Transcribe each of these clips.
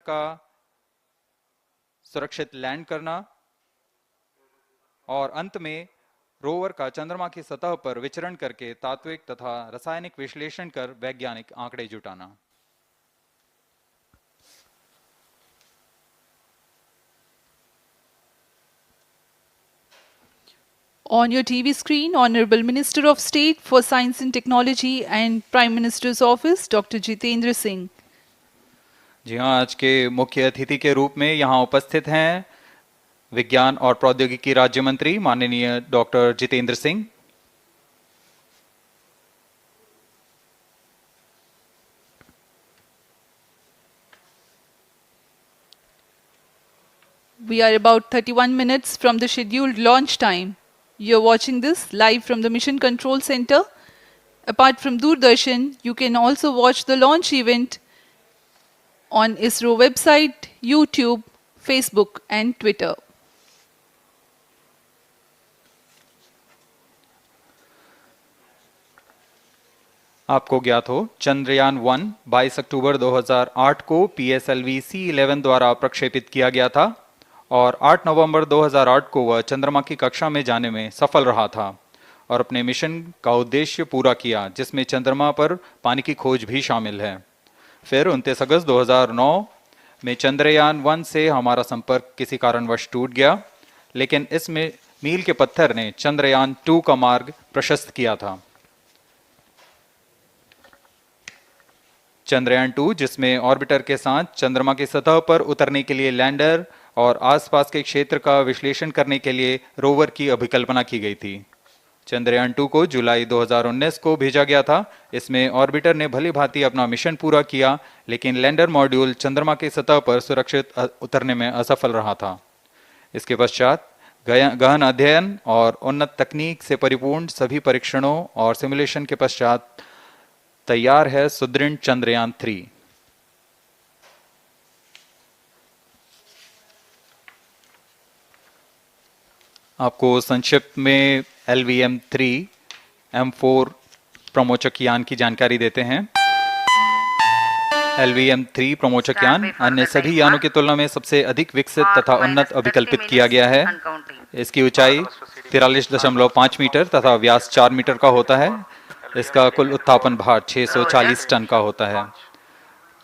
का सुरक्षित लैंड करना और अंत में रोवर का चंद्रमा की सतह पर विचरण करके तात्विक तथा रासायनिक विश्लेषण कर वैज्ञानिक आंकड़े जुटाना। On your TV screen, Honorable Minister of State for Science and Technology and Prime Minister's Office, Dr. Jitendra Singh. जी हाँ, आज के मुख्य अतिथि के रूप में यहाँ उपस्थित हैं विज्ञान और प्रौद्योगिकी राज्य मंत्री माननीय doctor Jitendra Singh. We are about 31 minutes from the scheduled launch time. You are watching this live from the Mission Control Center. Apart from Doordarshan, you can also watch the launch event on ISRO website, YouTube, Facebook and Twitter. आपको ज्ञात हो, चंद्रयान 1 22 अक्टूबर 2008 को PSLV C11 द्वारा प्रक्षेपित किया गया था और 8 नवंबर 2008 को वह चंद्रमा की कक्षा में जाने में सफल रहा था और अपने मिशन का उद्देश्य पूरा किया, जिसमें चंद्रमा पर पानी की खोज भी शामिल है। फिर 29 अगस्त 2009 में चंद्रयान 1 से हमारा संपर्क किसी कारणवश टूट गया, लेकिन इसमें मील के पत्थर ने चंद्रयान 2 का मार्ग प्रशस्त किया था। चंद्रयान 2, जिसमें ऑर्बिटर के साथ चंद्रमा की सतह पर उतरने के लिए लैंडर और आसपास के क्षेत्र का विश्लेषण करने के लिए रोवर की अभिकल्पना की गई थी। चंद्रयान 2 को जुलाई 2019 को भेजा गया था। इसमें ऑर्बिटर ने भली भांति अपना मिशन पूरा किया, लेकिन लैंडर मॉड्यूल चंद्रमा की सतह पर सुरक्षित उतरने में असफल रहा था। इसके पश्चात गहन अध्ययन और उन्नत तकनीक से परिपूर्ण सभी परीक्षणों और सिमुलेशन के पश्चात तैयार है सुदृढ़ चंद्रयान 3। आपको संक्षिप्त में LVM3-M4 प्रमोचक यान की जानकारी देते हैं। LVM3 प्रमोचक यान अन्य सभी यानों की तुलना में सबसे अधिक विकसित तथा उन्नत अभिकल्पित किया गया है। इसकी ऊंचाई 43.5 मीटर तथा व्यास 4 मीटर का होता है। इसका कुल उत्थापन भार 640 टन का होता है।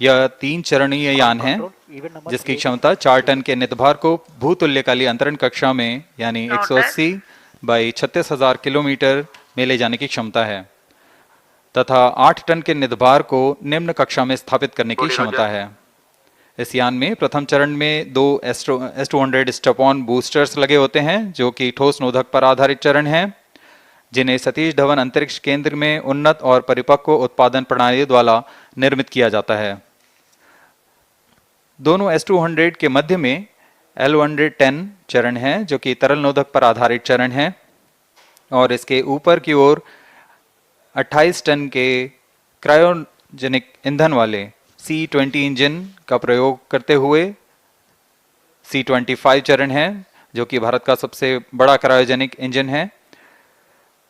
यह 3 चरणीय यान है, जिसकी क्षमता 4 टन के नितभार को भूतुल्यकाली अंतरण कक्षा में यानी 180 बाई 36,000 किलोमीटर में ले जाने की क्षमता है तथा 8 टन के नितभार को निम्न कक्षा में स्थापित करने की क्षमता है। इस यान में प्रथम चरण में 2 S200 स्टेप-ऑन बूस्टर्स लगे होते हैं, जो कि ठोस नोदक पर आधारित चरण हैं, जिन्हें सतीश धवन अंतरिक्ष केंद्र में उन्नत और परिपक्व उत्पादन प्रणाली द्वारा निर्मित किया जाता है। दोनों S200 के मध्य में L110 चरण है, जो कि तरल नोदक पर आधारित चरण है, और इसके ऊपर की ओर 28 टन के क्रायोजेनिक ईंधन वाले C20 इंजन का प्रयोग करते हुए C25 चरण है, जो कि भारत का सबसे बड़ा क्रायोजेनिक इंजन है।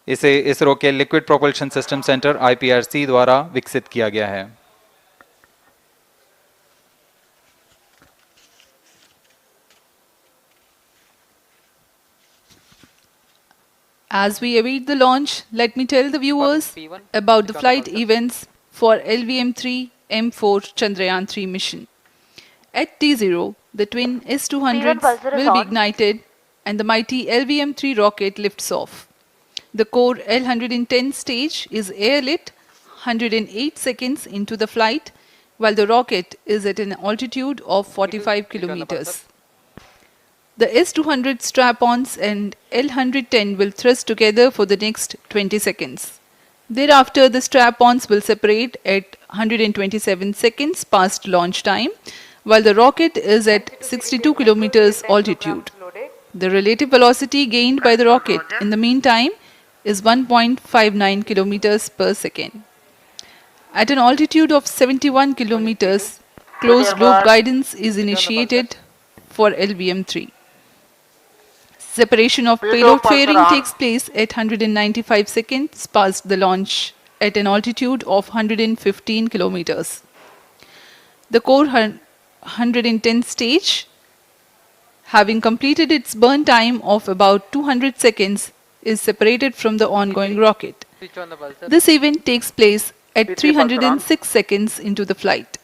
इसे इसरो के liquid propulsion system centre IPRC द्वारा विकसित किया गया है। As we await the launch, let me tell the viewers about the flight events for LVM3-M4 Chandrayaan-3 mission. At T0, the twin S200s will be ignited and the mighty LVM3 rocket lifts off. The core L110 stage is airlit 108 seconds into the flight, while the rocket is at an altitude of 45 kilometers. The S200 strap-ons and L110 will thrust together for the next 20 seconds. Thereafter, the strap-ons will separate at 127 seconds past launch time, while the rocket is at 62 kilometers altitude. The relative velocity gained by the rocket in the meantime is 1.59 kilometers per second. At an altitude of 71 kilometers, closed loop guidance is initiated for LVM3. Separation of payload fairing takes place at 195 seconds past the launch at an altitude of 115 kilometers. The core 110 stage, having completed its burn time of about 200 seconds, is separated from the ongoing rocket. This event takes place at 306 seconds into the flight.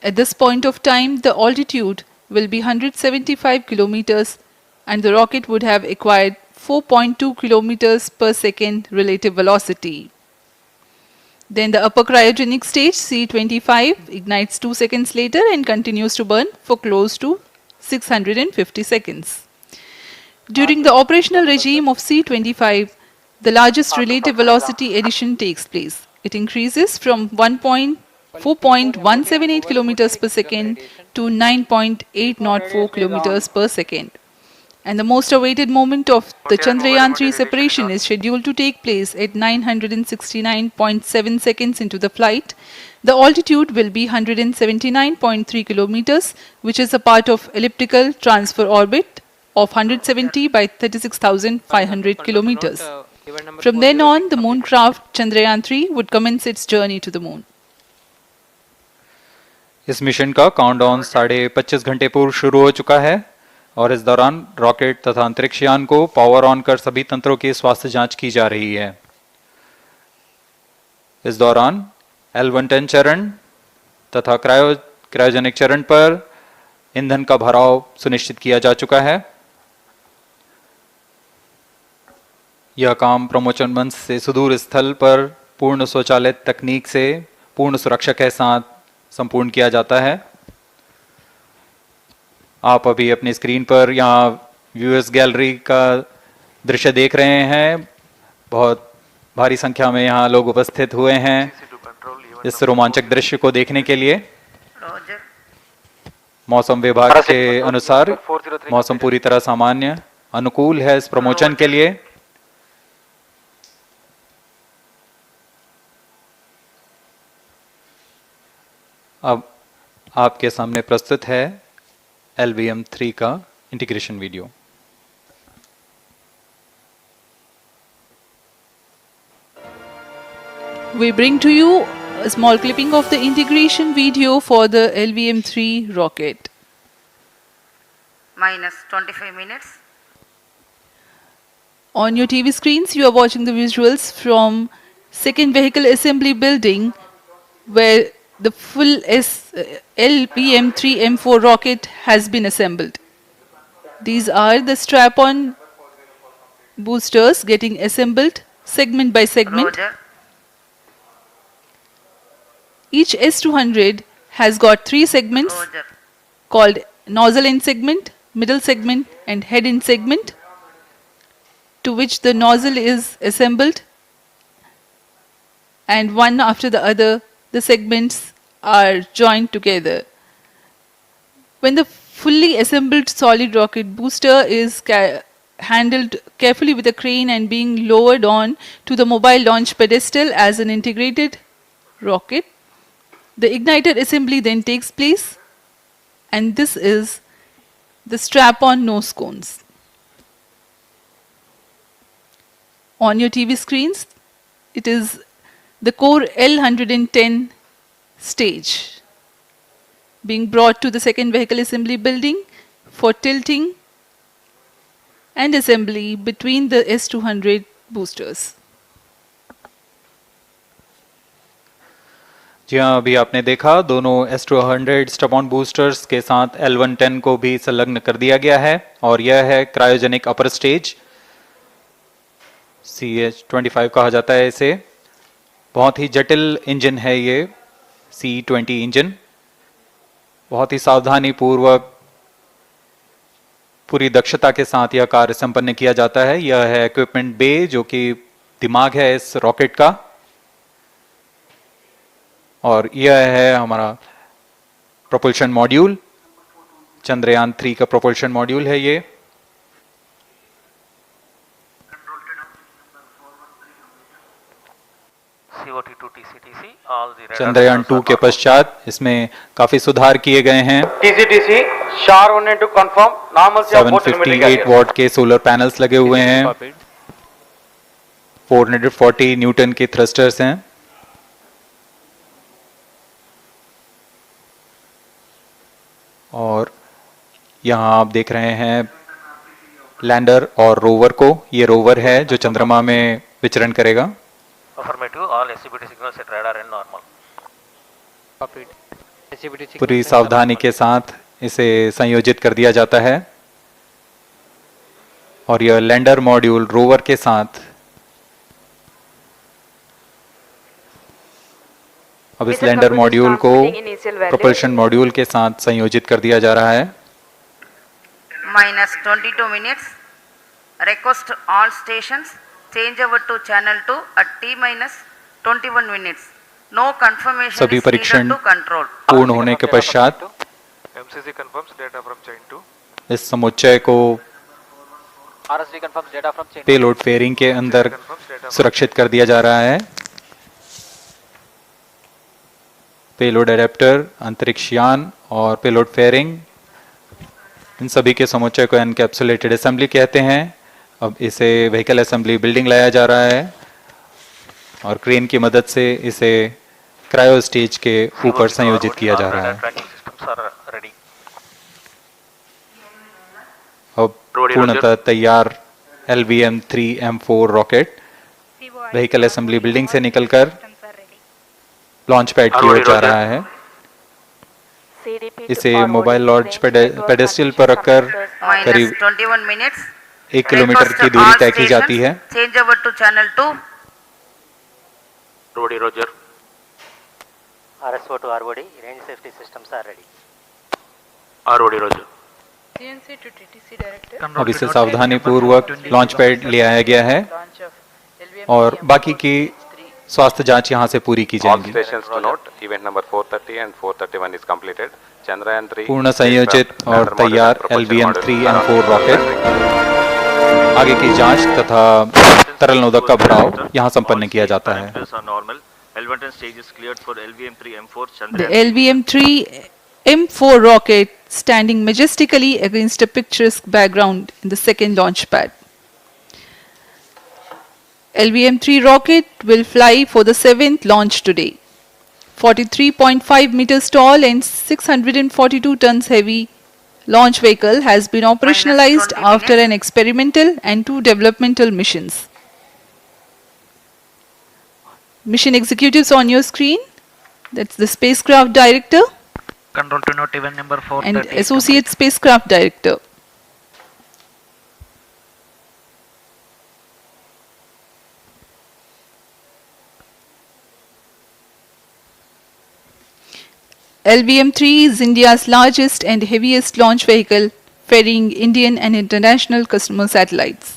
At this point of time, the altitude will be 175 kilometers and the rocket would have acquired 4.2 kilometers per second relative velocity. Then the upper cryogenic stage C25 ignites 2 seconds later and continues to burn for close to 650 seconds. During the operational regime of C25, the largest relative velocity addition takes place. It increases from 4.178 kilometers per second to 9.804 kilometers per second. And the most awaited moment of the Chandrayaan-3 separation is scheduled to take place at 969.7 seconds into the flight. The altitude will be 179.3 kilometers, which is a part of elliptical transfer orbit of 170 by 36,500 kilometers. From then on, the moon craft Chandrayaan-3 would commence its journey to the moon. इस mission का countdown 25.5 घंटे पूर्व शुरू हो चुका है और इस दौरान रॉकेट तथा अंतरिक्ष यान को पावर ऑन कर सभी तंत्रों की स्वास्थ्य जांच की जा रही है। इस दौरान L110 चरण तथा क्रायोजेनिक चरण पर ईंधन का भराव सुनिश्चित किया जा चुका है। यह काम प्रमोशन मंच से सुदूर स्थल पर पूर्ण स्वचालित तकनीक से पूर्ण सुरक्षा के साथ संपूर्ण किया जाता है। आप अभी अपनी स्क्रीन पर यहाँ व्यूअर्स गैलरी का दृश्य देख रहे हैं। बहुत भारी संख्या में यहाँ लोग उपस्थित हुए हैं इस रोमांचक दृश्य को देखने के लिए। मौसम विभाग के अनुसार मौसम पूरी तरह सामान्य अनुकूल है इस प्रमोशन के लिए। अब आपके सामने प्रस्तुत है LVM3 का integration video. We bring to you a small clipping of the integration video for the LVM3 rocket. Minus 25 minutes. On your TV screens, you are watching the visuals from second vehicle assembly building where the full LVM3-M4 rocket has been assembled. These are the strap-on boosters getting assembled segment by segment. Roger. Each S200 has got 3 segments Roger. called nozzle end segment, middle segment and head end segment, to which the nozzle is assembled, and one after the other the segments are joined together. When the fully assembled solid rocket booster is handled carefully with a crane and being lowered on to the mobile launch pedestal as an integrated rocket, the igniter assembly then takes place, and this is the strap-on nose cones. On your TV screens, it is the core L110 stage being brought to the second vehicle assembly building for tilting and assembly between the S200 boosters. जी हाँ, अभी आपने देखा दोनों S200 strap-on boosters के साथ L110 को भी संलग्न कर दिया गया है और यह है क्रायोजेनिक अपर स्टेज, CH25 कहा जाता है इसे। बहुत ही जटिल इंजन है ये C20 इंजन। बहुत ही सावधानी पूर्वक पूरी दक्षता के साथ यह कार्य संपन्न किया जाता है। यह है इक्विपमेंट बे जो कि दिमाग है इस रॉकेट का, और यह है हमारा प्रोपल्शन मॉड्यूल, चंद्रयान 3 का प्रोपल्शन मॉड्यूल है ये। चंद्रयान 2 के पश्चात इसमें काफी सुधार किए गए हैं। 758 वॉट के सोलर पैनल्स लगे हुए हैं, 440 न्यूटन के थ्रस्टर्स हैं। और यहाँ आप देख रहे हैं लैंडर और रोवर को। ये रोवर है जो चंद्रमा में विचरण करेगा। Affirmative, all SCBT signals at radar and normal. Copied. SCBT signals पूरी and सावधानी normal. के साथ इसे संयोजित कर दिया जाता है और यह लैंडर मॉड्यूल रोवर के साथ अब इस लैंडर मॉड्यूल को प्रोपल्शन मॉड्यूल के साथ संयोजित कर दिया जा रहा है। -22 minutes. Request all stations change over to channel 2 at T-21 minutes. No confirmation सभी is परीक्षण needed to control. पूर्ण होने के पश्चात MCC confirms data from chain 2. इस समुच्चय को RSD confirms data from chain. Payload fairing के अंदर सुरक्षित कर दिया जा रहा है। पेलोड एडेप्टर, अंतरिक्ष यान और पेलोड फेयरिंग, इन सभी के समुच्चय को एनकैप्सुलेटेड असेंबली कहते हैं। अब इसे व्हीकल असेंबली बिल्डिंग लाया जा रहा है और क्रेन की मदद से इसे क्रायो स्टेज के ऊपर संयोजित किया जा रहा है। Tracking systems are ready. अब पूर्णतः तैयार LVM3-M4 rocket vehicle assembly building से निकलकर लॉन्च पैड की ओर जा रहा है। इसे मोबाइल लॉन्च पेडेस्टल पर रखकर करीब -21 minutes. 1 किलोमीटर की दूरी तय की जाती है। Change over to channel 2. ROD, Roger. RSO to ROD, range safety systems are ready. ROD, Roger. CNC to TTC director. अब इसे सावधानी पूर्वक लॉन्च पैड ले आया गया है Launch of LVM और बाकी की स्वास्थ्य जांच यहां से पूरी की All जाएंगी। stations to note, event number 430 and 431 is completed. Chandrayaan-3 पूर्ण संयोजित और तैयार LVM3-M4 रॉकेट आगे की जांच तथा तरल नोदक का भराव यहां संपन्न किया जाता है। Parameters are normal. L110 stage is cleared for LVM3-M4 The Chandrayaan. LVM3-M4 rocket standing majestically against a picturesque background in the second launch pad. LVM3 rocket will fly for the 7th launch today. 43.5 meters tall and 642 tons heavy launch vehicle has been operationalized 20 after an experimental and 2 developmental missions. Mission executives on your screen. That's the spacecraft director Control to note, event number 430 and is associate spacecraft director. LVM-3 is India's largest and heaviest launch vehicle, ferrying Indian and international customer satellites.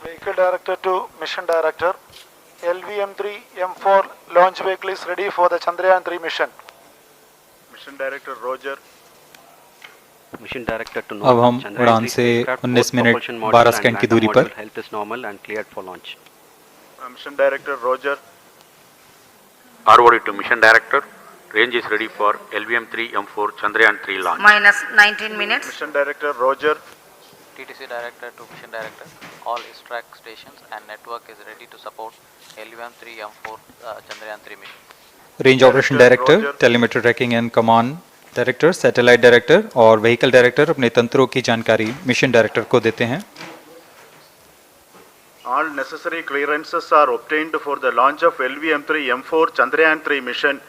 Vehicle Director to Mission Director. LVM3-M4 launch vehicle is ready for the Chandrayaan-3 mission. Mission Director Roger. Mission director to अब हम उड़ान से 19 minute 12 second की दूरी पर health is normal and cleared for launch. Mission Director Roger. ROD to Mission Director. Range is ready for LVM3-M4 Chandrayaan-3 launch. -19 minutes. Mission Director Roger. TTC Director to Mission Director, all track stations and network is ready to support LVM3-M4 Chandrayaan-3 mission. Range operation director, telemetry tracking and command director, satellite director और vehicle director अपने तंत्रों की जानकारी mission director को देते हैं। All necessary clearances are obtained for the launch of LVM3-M4 Chandrayaan-3 mission.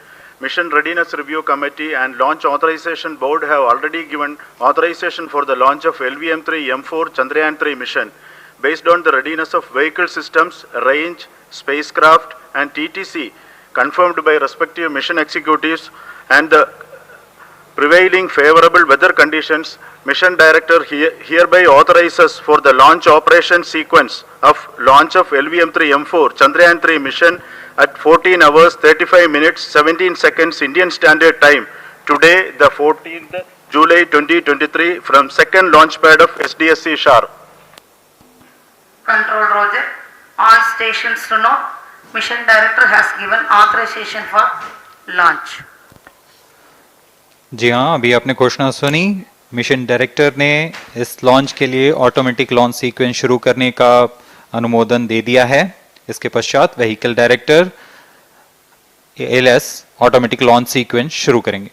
Mission Readiness Review Committee and Launch Authorization Board have already given authorization for the launch of LVM3-M4 Chandrayaan-3 mission. Based on the readiness of vehicle systems, range, spacecraft and TTC confirmed by respective mission executives and the prevailing favorable weather conditions, Mission Director hereby authorizes for the launch operation sequence of launch of LVM3-M4 Chandrayaan-3 mission at 14 hours 35 minutes 17 seconds Indian Standard Time today, the 14th July 2023 from second launch pad of SDSC Shar. Control Roger. All stations to know, Mission Director has given authorization for launch. जी हाँ, अभी आपने घोषणा सुनी। Mission director ने इस launch के लिए automatic launch sequence शुरू करने का अनुमोदन दे दिया है। इसके पश्चात vehicle director ALS automatic launch sequence शुरू करेंगे।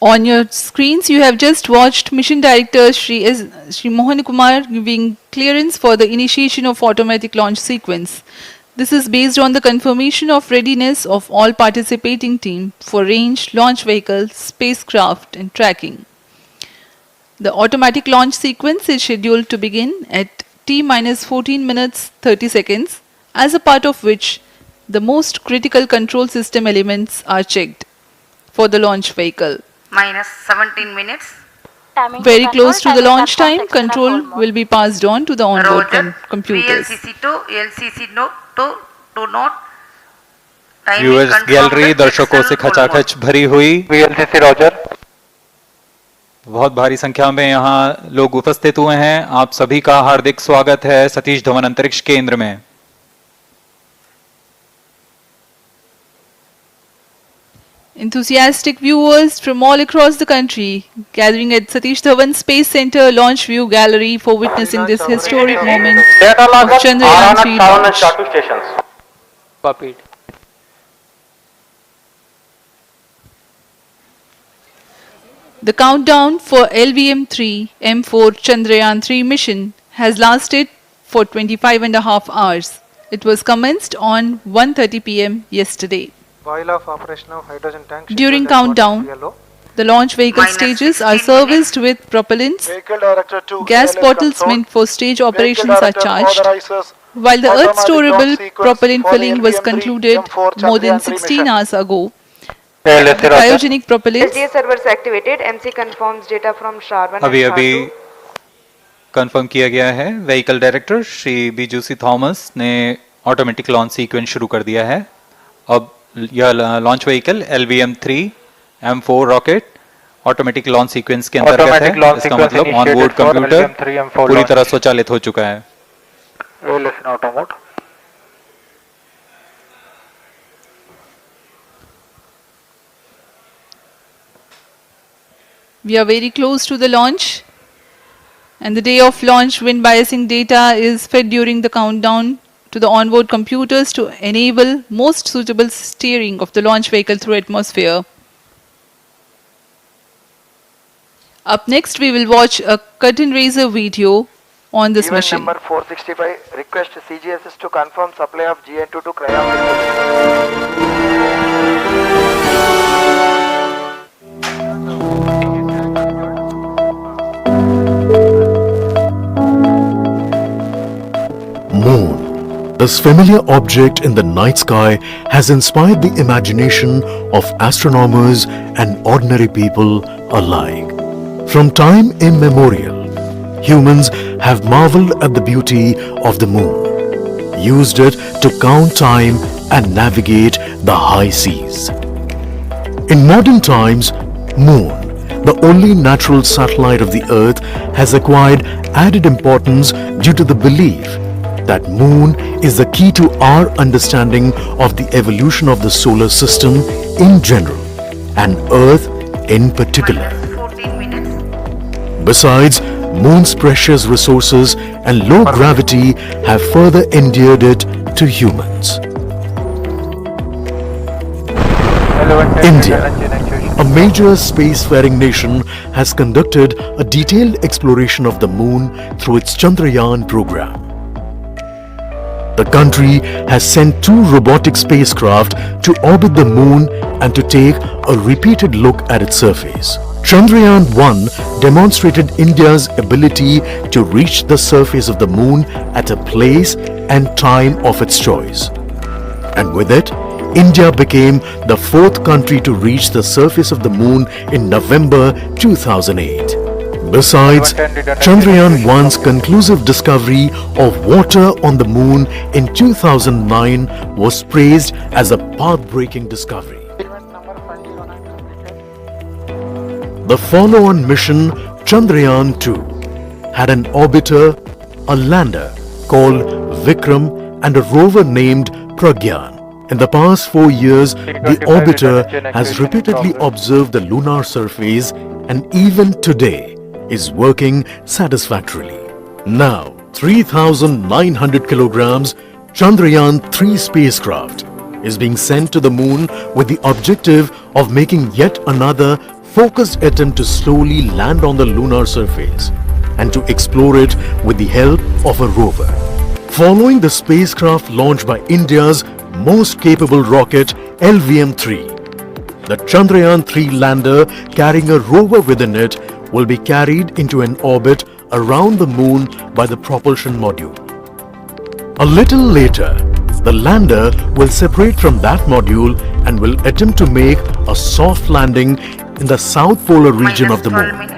On your screens, you have just watched Mission Director Shri Mohan Kumar giving clearance for the initiation of automatic launch sequence. This is based on the confirmation of readiness of all participating team for range, launch vehicle, spacecraft and tracking. The automatic launch sequence is scheduled to begin at T-14 minutes 30 seconds, as a part of which the most critical control system elements are checked for the launch vehicle. Minus 17 minutes. Very close to the launch time, control will be passed on to the onboard Roger. computers. VLCC to LCC to note. Timing viewers confirmed gallery with दर्शकों से Excel full खचाखच mode. भरी हुई, VLCC Roger. बहुत भारी संख्या में यहाँ लोग उपस्थित हुए हैं। आप सभी का हार्दिक स्वागत है सतीश धवन अंतरिक्ष केंद्र में। Enthusiastic viewers from all across the country gathering at Satish Dhawan Space Center Launch View Gallery for witnessing this historic moment of Chandrayaan-3 launch. Copied. The countdown for LVM3-M4 Chandrayaan-3 mission has lasted for 25.5 hours. It was commenced on 1:30 p.m. yesterday. While of operation of hydrogen tank. During countdown, the launch vehicle Minus stages 16 are serviced with propellants. Vehicle Director to Gas ALS bottles console. meant for stage Vehicle operations are Director charged, authorizes while the Earth automatic storable launch sequence propellant for the filling was concluded LVM3-M4 more than Chandrayaan-3 16 mission. hours ago. ALS The cryogenic propellants SDA servers activated. MC confirms data from SHAR-1 अभी and अभी SHAR-2. Confirm किया गया है, vehicle director Shri Biju सी Thomas ने automatic launch sequence शुरू कर दिया है। अब यह launch vehicle LVM3-M4 rocket automatic launch sequence के अंतर्गत है। इसका मतलब ऑन बोर्ड कंप्यूटर पूरी तरह स्वचालित हो चुका है। ALS in auto mode. We are very close to the launch, and the day of launch wind biasing data is fed during the countdown to the onboard computers to enable most suitable steering of the launch vehicle through atmosphere. Up next, we will watch a curtain raiser video on this Event mission. number 465, request CGSS to confirm supply of GN2 to cryo. Moon. This familiar object in the night sky has inspired the imagination of astronomers and ordinary people alike. From time immemorial, humans have marveled at the beauty of the moon, used it to count time and navigate the high seas. In modern times, Moon, the only natural satellite of the Earth, has acquired added importance due to the belief that Moon is the key to our understanding of the evolution of the solar system in general and Earth in particular. Minus 14 minutes. Besides, Moon's precious resources and low gravity have further endeared it to humans. India, a major spacefaring nation, has conducted a detailed exploration of the Moon through its Chandrayaan program. The country has sent 2 robotic spacecraft to orbit the Moon and to take a repeated look at its surface. Chandrayaan-1 demonstrated India's ability to reach the surface of the Moon at a place and time of its choice. And with it, India became the 4th country to reach the surface of the Moon in November 2008. Besides, Chandrayaan-1's conclusive discovery of water on the Moon in 2009 was praised as a path-breaking discovery. The follow-on mission, Chandrayaan-2, had an orbiter, a lander called Vikram, and a rover named Pragyan. In the past 4 years, the orbiter has repeatedly observed the lunar surface and even today is working satisfactorily. Now, 3,900 kilograms Chandrayaan-3 spacecraft is being sent to the moon with the objective of making yet another focused attempt to slowly land on the lunar surface and to explore it with the help of a rover. Following the spacecraft launched by India's most capable rocket LVM3, the Chandrayaan-3 lander carrying a rover within it will be carried into an orbit around the moon by the propulsion module. A little later, the lander will separate from that module and will attempt to make a soft landing in the south polar region of the moon.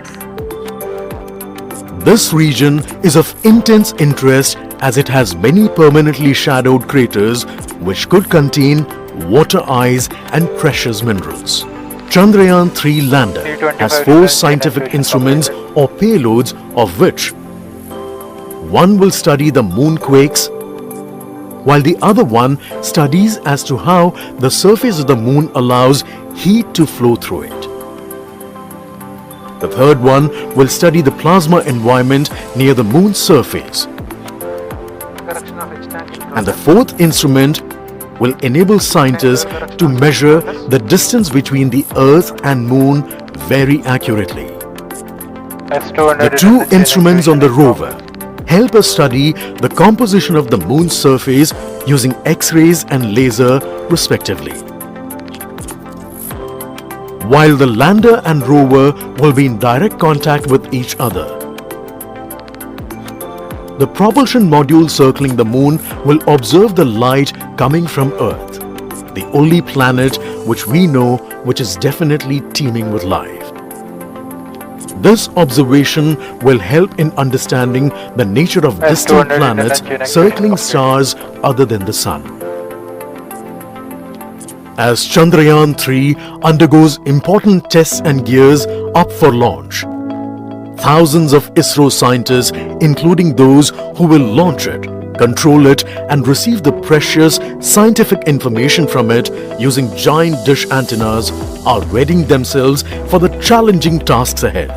This region is of intense interest as it has many permanently shadowed craters which could contain water ice and precious minerals. Chandrayaan-3 lander has 4 scientific instruments or payloads, of which one will study the moonquakes, while the other one studies as to how the surface of the moon allows heat to flow through it. The third one will study the plasma environment near the moon's surface. And the fourth instrument will enable scientists to measure the distance between the Earth and Moon very accurately. The 2 instruments on the rover help us study the composition of the moon's surface using X-rays and laser respectively. While the lander and rover will be in direct contact with each other. The propulsion module circling the moon will observe the light coming from Earth, the only planet which we know which is definitely teeming with life. This observation will help in understanding the nature of distant planets circling stars other than the Sun. As Chandrayaan-3 undergoes important tests and gears up for launch, thousands of ISRO scientists, including those who will launch it, control it and receive the precious scientific information from it using giant dish antennas, are readying themselves for the challenging tasks ahead.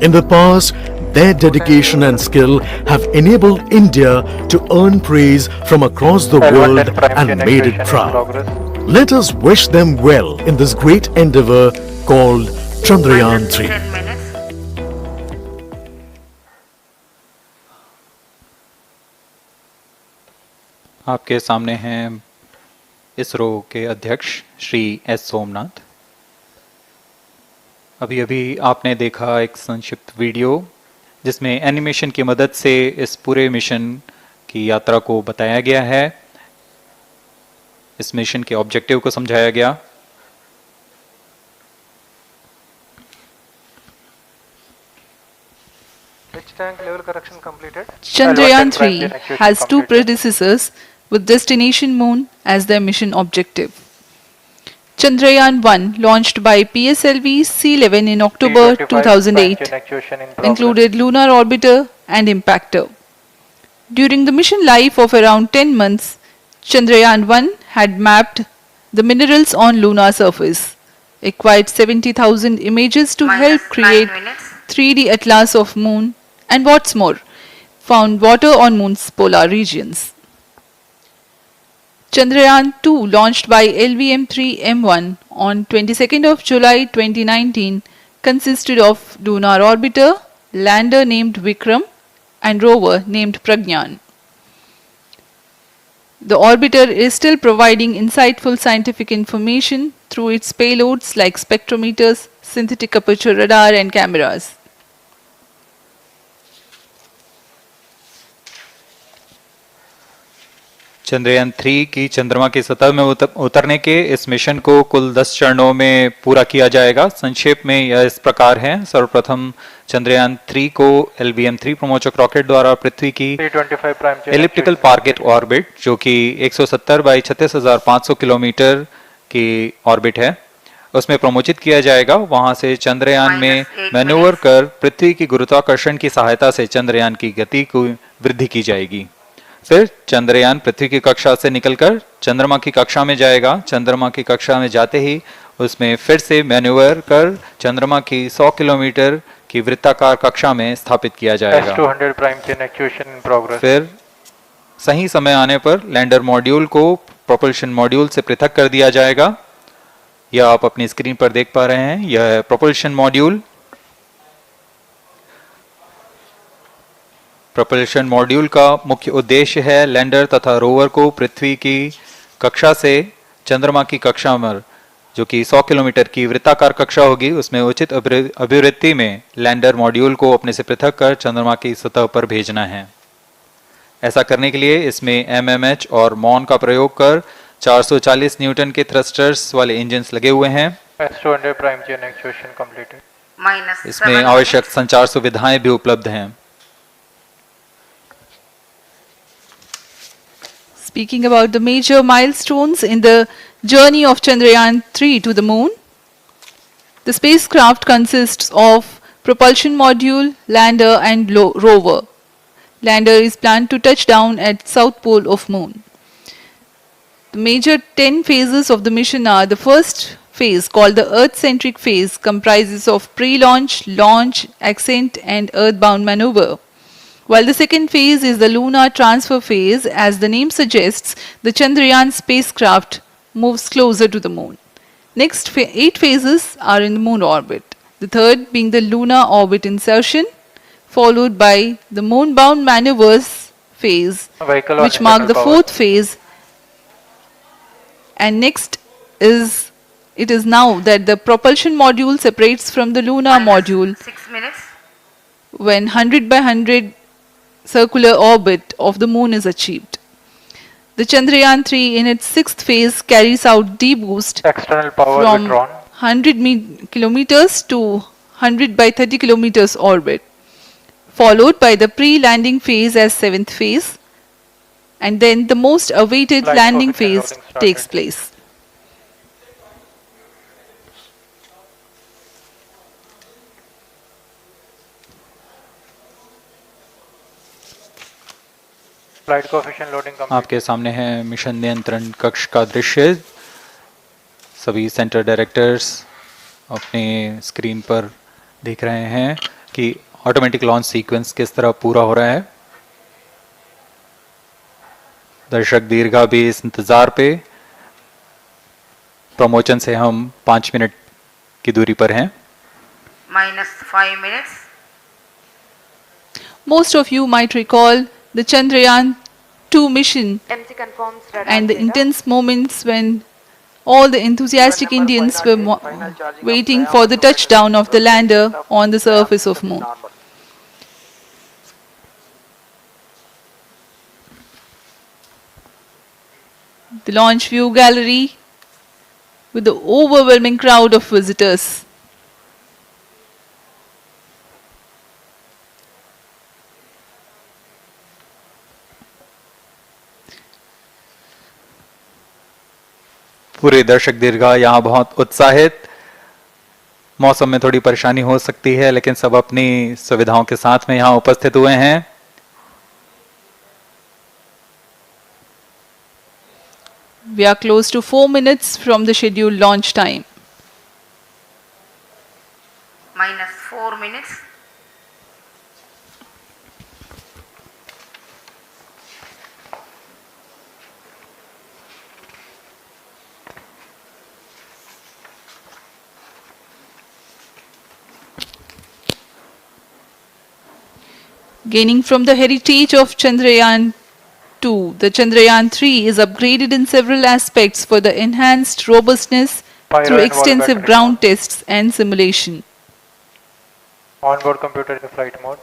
In the past, their dedication and skill have enabled India to earn praise from across the world and made it proud. Let us wish them well in this great endeavor called Chandrayaan-3. आपके सामने हैं इसरो के अध्यक्ष Shri S Somnath. अभी अभी आपने देखा एक संक्षिप्त वीडियो जिसमें एनिमेशन की मदद से इस पूरे मिशन की यात्रा को बताया गया है, इस मिशन के ऑब्जेक्टिव को समझाया गया। Chandrayaan-3 has 2 predecessors with destination moon as their mission objective. Chandrayaan-1, launched by PSLV C11 in October 2008, included lunar orbiter and impactor. During the mission life of around 10 months, Chandrayaan-1 had mapped the minerals on lunar surface, acquired 70,000 images to help create 3D atlas of moon, and what's more, found water on moon's polar regions. Chandrayaan-2, launched by LVM3-M1 on 22nd of July 2019, consisted of lunar orbiter, lander named Vikram, and rover named Pragyan. The orbiter is still providing insightful scientific information through its payloads like spectrometers, synthetic aperture radar, and cameras. Chandrayaan 3 की चंद्रमा की सतह में उतरने के इस mission को कुल 10 चरणों में पूरा किया जाएगा। संक्षेप में यह इस प्रकार है। सर्वप्रथम चंद्रयान 3 को LVM3 प्रमोचक रॉकेट द्वारा पृथ्वी की एलिप्टिकल टारगेट ऑर्बिट, जो कि 170 बाई 36,500 किलोमीटर की ऑर्बिट है, उसमें प्रमोचित किया जाएगा। वहां से चंद्रयान में मैन्यूवर कर पृथ्वी की गुरुत्वाकर्षण की सहायता से चंद्रयान की गति को वृद्धि की जाएगी। फिर चंद्रयान पृथ्वी की कक्षा से निकलकर चंद्रमा की कक्षा में जाएगा। चंद्रमा की कक्षा में जाते ही उसमें फिर से मैन्यूवर कर चंद्रमा की 100 किलोमीटर की वृत्ताकार कक्षा में स्थापित किया जाएगा। फिर सही समय आने पर लैंडर मॉड्यूल को प्रोपल्शन मॉड्यूल से पृथक कर दिया जाएगा। यह आप अपनी स्क्रीन पर देख पा रहे हैं, यह प्रोपल्शन मॉड्यूल। प्रोपल्शन मॉड्यूल का मुख्य उद्देश्य है लैंडर तथा रोवर को पृथ्वी की कक्षा से चंद्रमा की कक्षा में, जो कि 100 किलोमीटर की वृत्ताकार कक्षा होगी, उसमें उचित अभिवृत्ति में लैंडर मॉड्यूल को अपने से पृथक कर चंद्रमा की सतह पर भेजना है। ऐसा करने के लिए इसमें एमएमएच और मॉन का प्रयोग कर 440 न्यूटन के थ्रस्टर्स वाले इंजन्स लगे हुए हैं। इसमें आवश्यक संचार सुविधाएं भी उपलब्ध हैं। Speaking about the major milestones in the journey of Chandrayaan-3 to the moon, the spacecraft consists of propulsion module, lander and rover. Lander is planned to touch down at south pole of moon. The major 10 phases of the mission are: the first phase, called the Earth-centric phase, comprises of pre-launch, launch, ascent and earthbound maneuver. While the second phase is the lunar transfer phase, as the name suggests, the Chandrayaan spacecraft moves closer to the moon. Next 8 phases are in the moon orbit. The third being the lunar orbit insertion, followed by the moon-bound maneuvers phase, which mark the fourth phase. And next it is now that the propulsion module separates from the lunar module 6 minutes. when 100 by 100 circular orbit of the moon is achieved. The Chandrayaan-3 in its 6th phase carries out D-boost from 100 kilometers to 100 by 30 kilometers orbit, followed by the pre-landing phase as 7th phase, and then the most awaited landing phase takes place. आपके सामने है mission नियंत्रण कक्ष का दृश्य। सभी centre directors अपने screen पर देख रहे हैं कि ऑटोमेटिक लॉन्च सीक्वेंस किस तरह पूरा हो रहा है। दर्शक दीर्घा भी इस इंतजार पे। प्रमोशन से हम 5 मिनट की दूरी पर हैं। -5 minutes. Most of you might recall the Chandrayaan-2 mission MC confirms radar and the data. intense moments when all the enthusiastic Indians were waiting for the touchdown of the lander on the surface of moon. The launch view gallery with the overwhelming crowd of visitors. पूरे दर्शक दीर्घा यहाँ बहुत उत्साहित। मौसम में थोड़ी परेशानी हो सकती है, लेकिन सब अपनी सुविधाओं के साथ में यहाँ उपस्थित हुए हैं। We are close to 4 minutes from the scheduled launch time. -4 minutes. Gaining from the heritage of Chandrayaan-2, the Chandrayaan-3 is upgraded in several aspects for the enhanced robustness through extensive ground tests and simulation. Onboard computer in flight mode.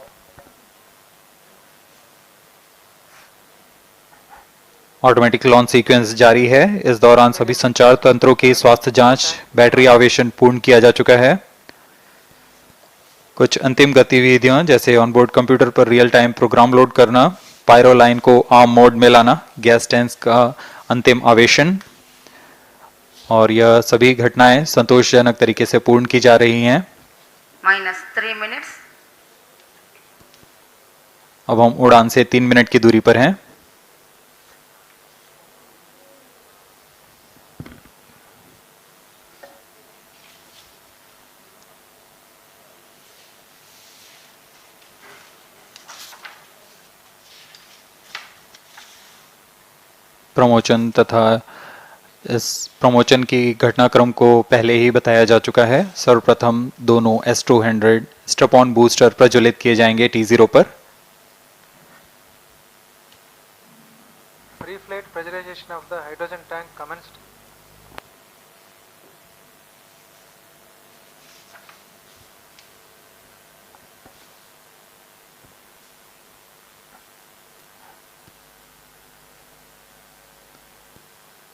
Automatic launch sequence जारी है। इस दौरान सभी संचार तंत्रों की स्वास्थ्य जांच, बैटरी आवेशन पूर्ण किया जा चुका है। कुछ अंतिम गतिविधियां जैसे ऑनबोर्ड कंप्यूटर पर रियल टाइम प्रोग्राम लोड करना, पायरो लाइन को आर्म मोड में लाना, गैस टैंक्स का अंतिम आवेशन, और यह सभी घटनाएं संतोषजनक तरीके से पूर्ण की जा रही हैं। -3 minutes. अब हम उड़ान से 3 मिनट की दूरी पर हैं। प्रमोशन तथा इस प्रमोशन की घटनाक्रम को पहले ही बताया जा चुका है। सर्वप्रथम दोनों S200 स्ट्रैप-ऑन बूस्टर प्रज्वलित किए जाएंगे T0 पर। Pre-flight pressurization of the hydrogen tank commenced.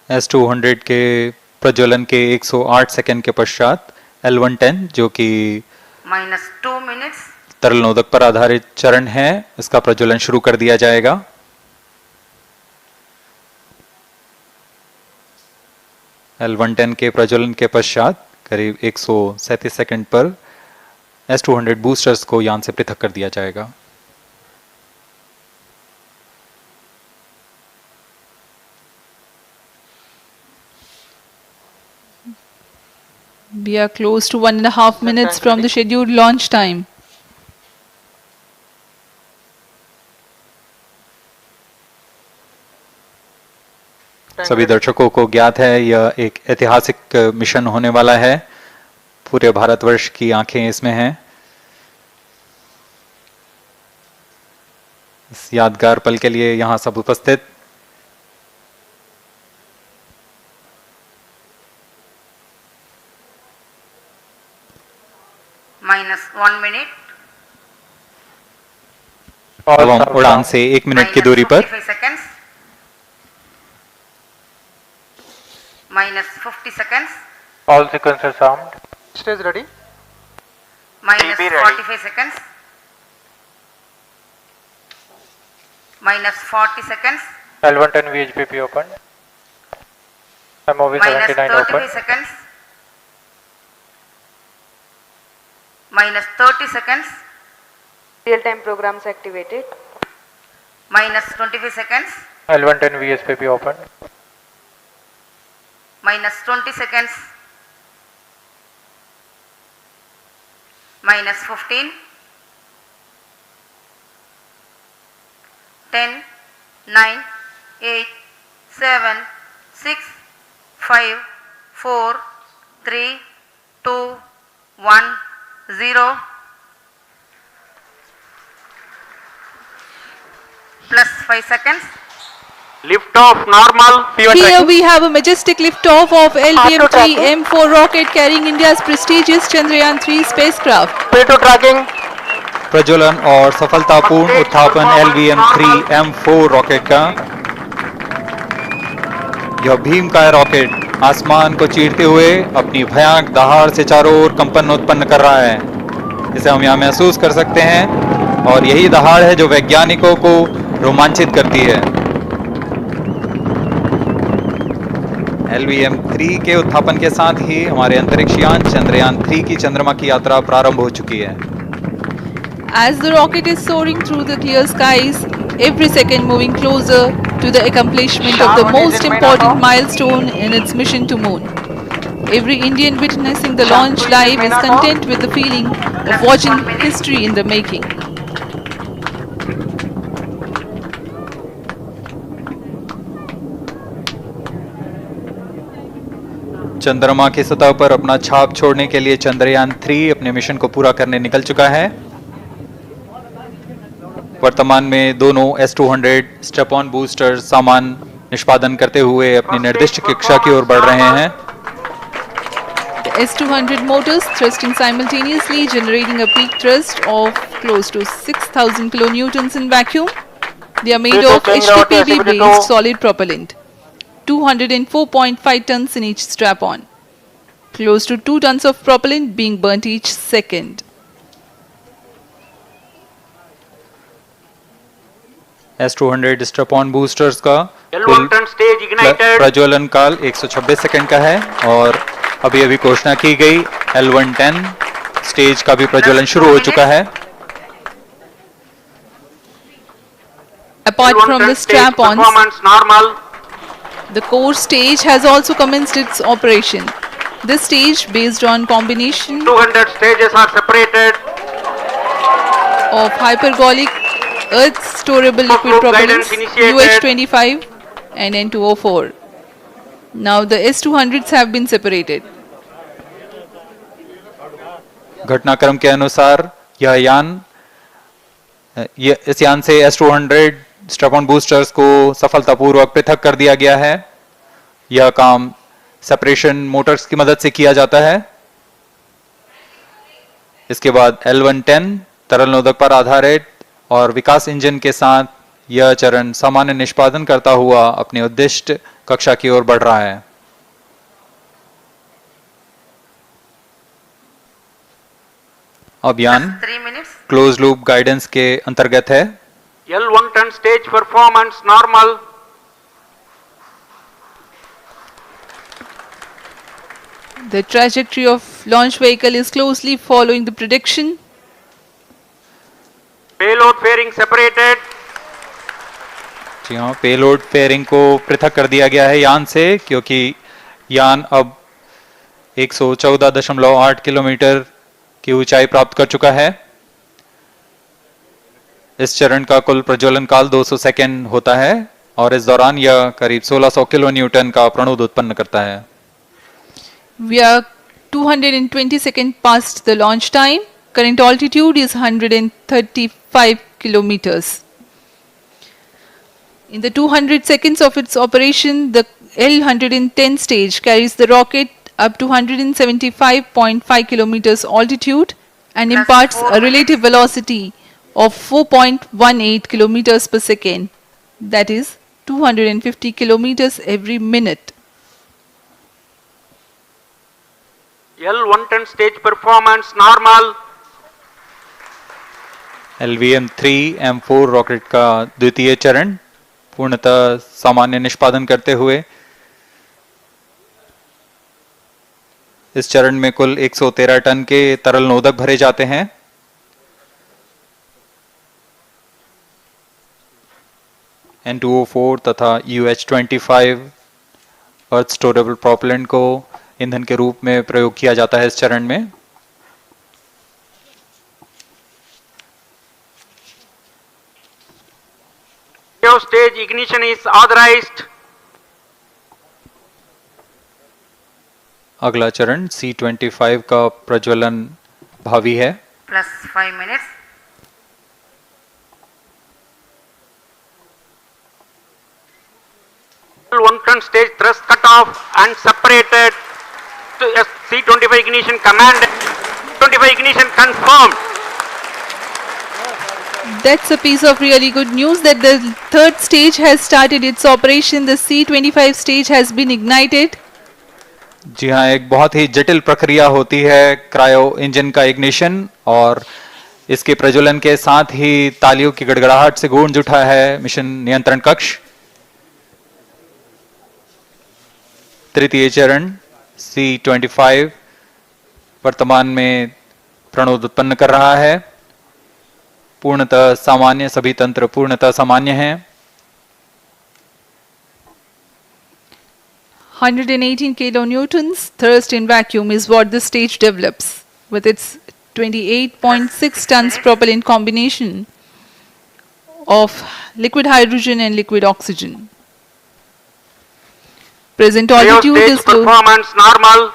S200 के प्रज्वलन के 108 सेकंड के पश्चात L110 जो कि -2 minutes, तरल नोदक पर आधारित चरण है, इसका प्रज्वलन शुरू कर दिया जाएगा। L110 के प्रज्वलन के पश्चात करीब 137 सेकंड पर S200 बूस्टर्स को यान से पृथक कर दिया जाएगा। We are close to 1.5 minutes from the scheduled launch time. सभी दर्शकों को ज्ञात है यह एक ऐतिहासिक मिशन होने वाला है। पूरे भारतवर्ष की आंखें इसमें हैं। इस यादगार पल के लिए यहां सब उपस्थित -1 minute, अब हम उड़ान से 1 मिनट की दूरी पर -55 seconds, -50 seconds, All sequences armed. Stage ready. -45 seconds, -40 seconds, L110 VHPP open. MOV 79 open. -35 seconds, -30 seconds, Real-time programs activated. -25 seconds, L110 VSPP open. -20 seconds, -15, 10, 9, 8, 7, 6, 5, 4, 3, 2, 1, 0. Plus 5 seconds. Lift off normal. Here we have a majestic liftoff of LVM3-M4 rocket carrying India's prestigious Chandrayaan-3 spacecraft. P2 tracking. प्रज्वलन और सफलतापूर्ण उत्थापन LVM3-M4 rocket का। यह भीमकाय rocket आसमान को चीरते हुए अपनी भयानक दहाड़ से चारों ओर कंपन उत्पन्न कर रहा है। इसे हम यहाँ महसूस कर सकते हैं और यही दहाड़ है जो वैज्ञानिकों को रोमांचित करती है। LVM3 के उत्थापन के साथ ही हमारे अंतरिक्ष यान चंद्रयान-3 की चंद्रमा की यात्रा प्रारंभ हो चुकी है। As the rocket is soaring through the clear skies, every second moving closer to the accomplishment of the most important milestone in its mission to moon. Every Indian witnessing the launch live is content with the feeling of watching history in the making. चंद्रमा की सतह पर अपना छाप छोड़ने के लिए चंद्रयान-3 अपने मिशन को पूरा करने निकल चुका है। वर्तमान में दोनों S200 स्ट्रैप-ऑन बूस्टर सामान निष्पादन करते हुए अपनी निर्दिष्ट कक्षा की ओर बढ़ रहे हैं। The S200 motors thrusting simultaneously, generating a peak thrust of close to 6,000 kilonewtons in vacuum. They are made of H2PV-based solid propellant. 204.5 tons in each strap-on. Close to 2 tons of propellant being burnt each second. S200 strap-on boosters का L110 stage ignited. प्रज्वलन काल 126 second का है और अभी अभी घोषणा की गई L110 स्टेज का भी प्रज्वलन शुरू हो चुका है। Apart from the strap-ons, Performance normal. the core stage has also commenced its operation. This stage, based on combination 200 stages are separated. of hypergolic earth storable liquid Guidance propellants initiated. UH-25 and N2O4. Now the S-200s have been separated. घटनाक्रम के अनुसार यह यान इस यान से S-200 strap-on boosters को सफलतापूर्वक पृथक कर दिया गया है। यह काम सेपरेशन मोटर्स की मदद से किया जाता है। इसके बाद L110 तरल नोदक पर आधारित और विकास इंजन के साथ यह चरण सामान्य निष्पादन करता हुआ अपने उद्दिष्ट कक्षा की ओर बढ़ रहा है। अभियान क्लोज लूप गाइडेंस के अंतर्गत है। L110 stage performance normal. The trajectory of launch vehicle is closely following the prediction. Payload fairing separated. जी हाँ, पेलोड फेयरिंग को पृथक कर दिया गया है यान से, क्योंकि यान अब 114.8 किलोमीटर की ऊंचाई प्राप्त कर चुका है। इस चरण का कुल प्रज्वलन काल 200 सेकेंड होता है और इस दौरान यह करीब 1600 किलो न्यूटन का प्रणोद उत्पन्न करता है। We are 220 seconds past the launch time. Current altitude is 135 kilometers. In the 200 seconds of its operation, the L110 stage carries the rocket up to 175.5 kilometers altitude and imparts a relative velocity of 4.18 kilometers per second, that is 250 kilometers every minute. L110 stage performance normal. LVM3-M4 rocket का द्वितीय चरण पूर्णतः सामान्य निष्पादन करते हुए इस चरण में कुल 113 टन के तरल नोदक भरे जाते हैं। N2O4 तथा UH-25 अर्थ स्टोरेबल प्रोपेलेंट को ईंधन के रूप में प्रयोग किया जाता है इस चरण में। Stage ignition is authorized. अगला चरण C25 का प्रज्वलन भावी है। +5 minutes. L110 stage thrust cut off and separated to C25 ignition command. 25 ignition confirmed. That's a piece of really good news that the third stage has started its operation. The C25 stage has been ignited. जी हाँ, एक बहुत ही जटिल प्रक्रिया होती है cryo engine का ignition, और इसके प्रज्वलन के साथ ही तालियों की गड़गड़ाहट से गूंज उठा है मिशन नियंत्रण कक्ष। तृतीय चरण C25 वर्तमान में प्रणोद उत्पन्न कर रहा है। पूर्णतः सामान्य, सभी तंत्र पूर्णतः सामान्य हैं। 118 kilonewtons thrust in vacuum is what this stage develops with its 28.6 tons propellant combination of liquid hydrogen and liquid oxygen. Present altitude is close. Performance normal.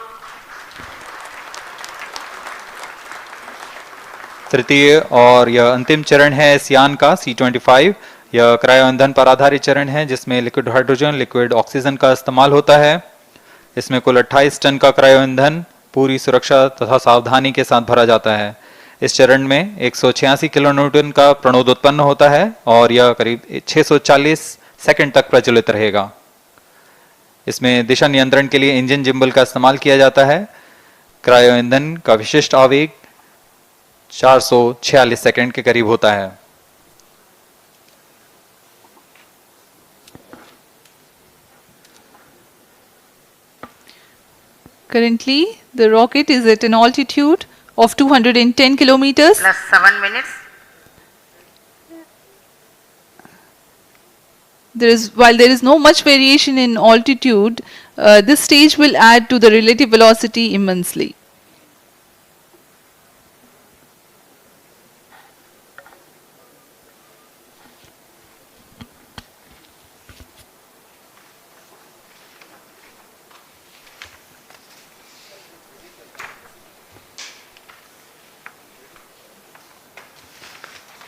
तृतीय और यह अंतिम चरण है इस यान का C25। यह क्रायो ईंधन पर आधारित चरण है जिसमें लिक्विड हाइड्रोजन, लिक्विड ऑक्सीजन का इस्तेमाल होता है। इसमें कुल 28 टन का क्रायो ईंधन पूरी सुरक्षा तथा सावधानी के साथ भरा जाता है। इस चरण में 186 किलो न्यूटन का प्रणोद उत्पन्न होता है और यह करीब 640 सेकंड तक प्रज्वलित रहेगा। इसमें दिशा नियंत्रण के लिए इंजन जिम्बल का इस्तेमाल किया जाता है। क्रायो ईंधन का विशिष्ट आवेग 446 सेकंड के करीब होता है। Currently, the rocket is at an altitude of 210 kilometers. +7 minutes. While there is no much variation in altitude, this stage will add to the relative velocity immensely.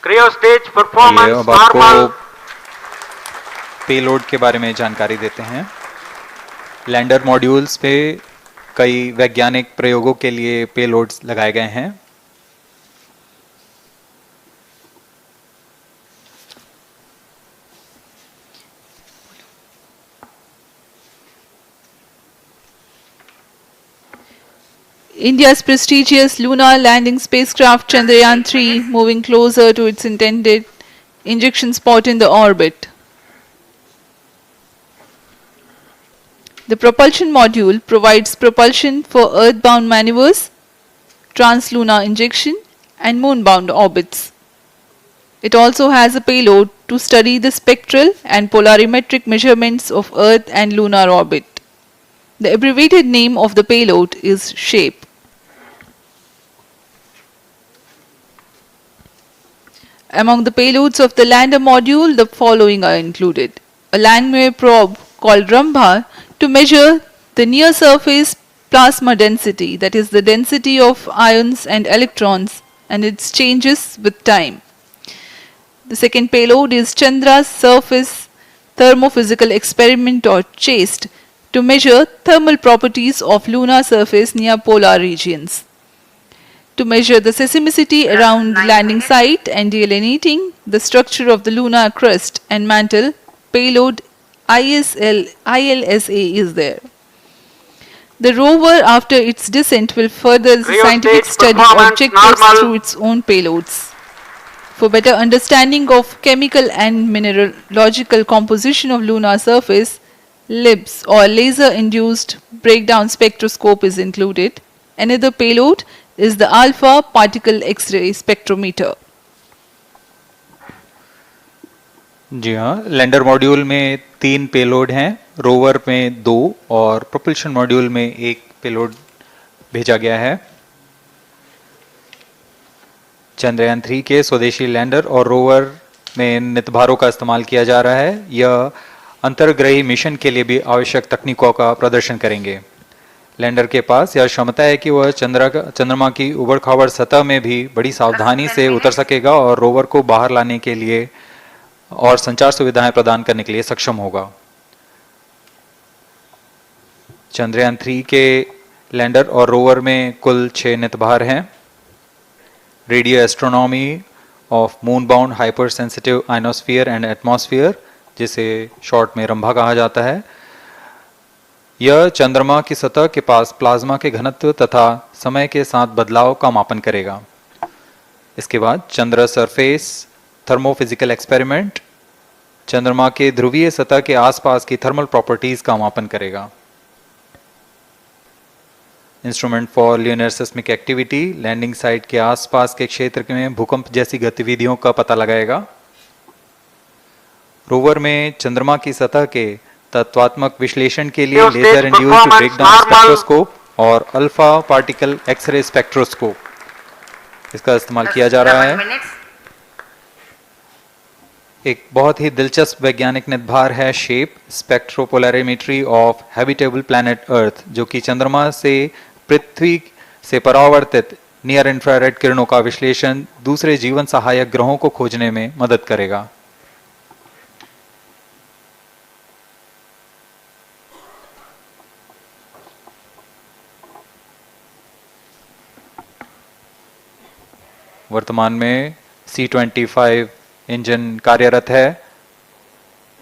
Cryo stage ये performance अब आपको normal. Payload के बारे में जानकारी देते हैं। Lander modules पे कई वैज्ञानिक प्रयोगों के लिए पेलोड्स लगाए गए हैं। India's prestigious lunar landing spacecraft Chandrayaan-3 moving closer to its intended injection spot in the orbit. The propulsion module provides propulsion for earthbound maneuvers, translunar injection, and moonbound orbits. It also has a payload to study the spectral and polarimetric measurements of Earth and lunar orbit. The abbreviated name of the payload is SHAPE. Among the payloads of the lander module, the following are included. A Langmuir probe called Rambha to measure the near surface plasma density, that is the density of ions and electrons, and its changes with time. The second payload is Chandra's surface thermophysical experiment, or CHASTE, to measure thermal properties of lunar surface near polar regions. To measure the seismicity around the landing site and delineating the structure of the lunar crust and mantle, payload ILSA is there. The rover, after its descent, will further the Cryo scientific stage study performance objectives normal. through its own payloads. For better understanding of chemical and mineralogical composition of lunar surface, LIBS, or laser-induced breakdown spectroscope, is included. Another payload is the alpha particle X-ray spectrometer. जी हाँ, lander module में 3 payload हैं, rover में 2 और propulsion module में 1 payload भेजा गया है। चंद्रयान 3 के स्वदेशी लैंडर और रोवर में नितभारों का इस्तेमाल किया जा रहा है। यह अंतर्ग्रही मिशन के लिए भी आवश्यक तकनीकों का प्रदर्शन करेंगे। लैंडर के पास यह क्षमता है कि वह चंद्रमा की उबड़-खाबड़ सतह में भी बड़ी सावधानी से उतर सकेगा और रोवर को बाहर लाने के लिए और संचार सुविधाएं प्रदान करने के लिए सक्षम होगा। चंद्रयान 3 के लैंडर और रोवर में कुल 6 नितभार हैं। Radio astronomy of moon bound hyper sensitive ionosphere and atmosphere, जिसे शॉर्ट में रंभा कहा जाता है, यह चंद्रमा की सतह के पास प्लाज्मा के घनत्व तथा समय के साथ बदलाव का मापन करेगा। इसके बाद चंद्र सरफेस थर्मोफिजिकल एक्सपेरिमेंट चंद्रमा के ध्रुवीय सतह के आसपास की थर्मल प्रॉपर्टीज का मापन करेगा। Instrument for lunar seismic activity landing site के आसपास के क्षेत्र में भूकंप जैसी गतिविधियों का पता लगाएगा। रोवर में चंद्रमा की सतह के तत्वात्मक विश्लेषण के लिए लेजर इंड्यूस्ड ब्रेकडाउन स्पेक्ट्रोस्कोप और अल्फा पार्टिकल एक्सरे स्पेक्ट्रोस्कोप इसका इस्तेमाल किया जा रहा है। एक बहुत ही दिलचस्प वैज्ञानिक निर्धार है shape स्पेक्ट्रोपोलैरिमेट्री of habitable planet earth, जो कि चंद्रमा से पृथ्वी से परावर्तित नियर इंफ्रारेड किरणों का विश्लेषण दूसरे जीवन सहायक ग्रहों को खोजने में मदद करेगा। वर्तमान में C-25 इंजन कार्यरत है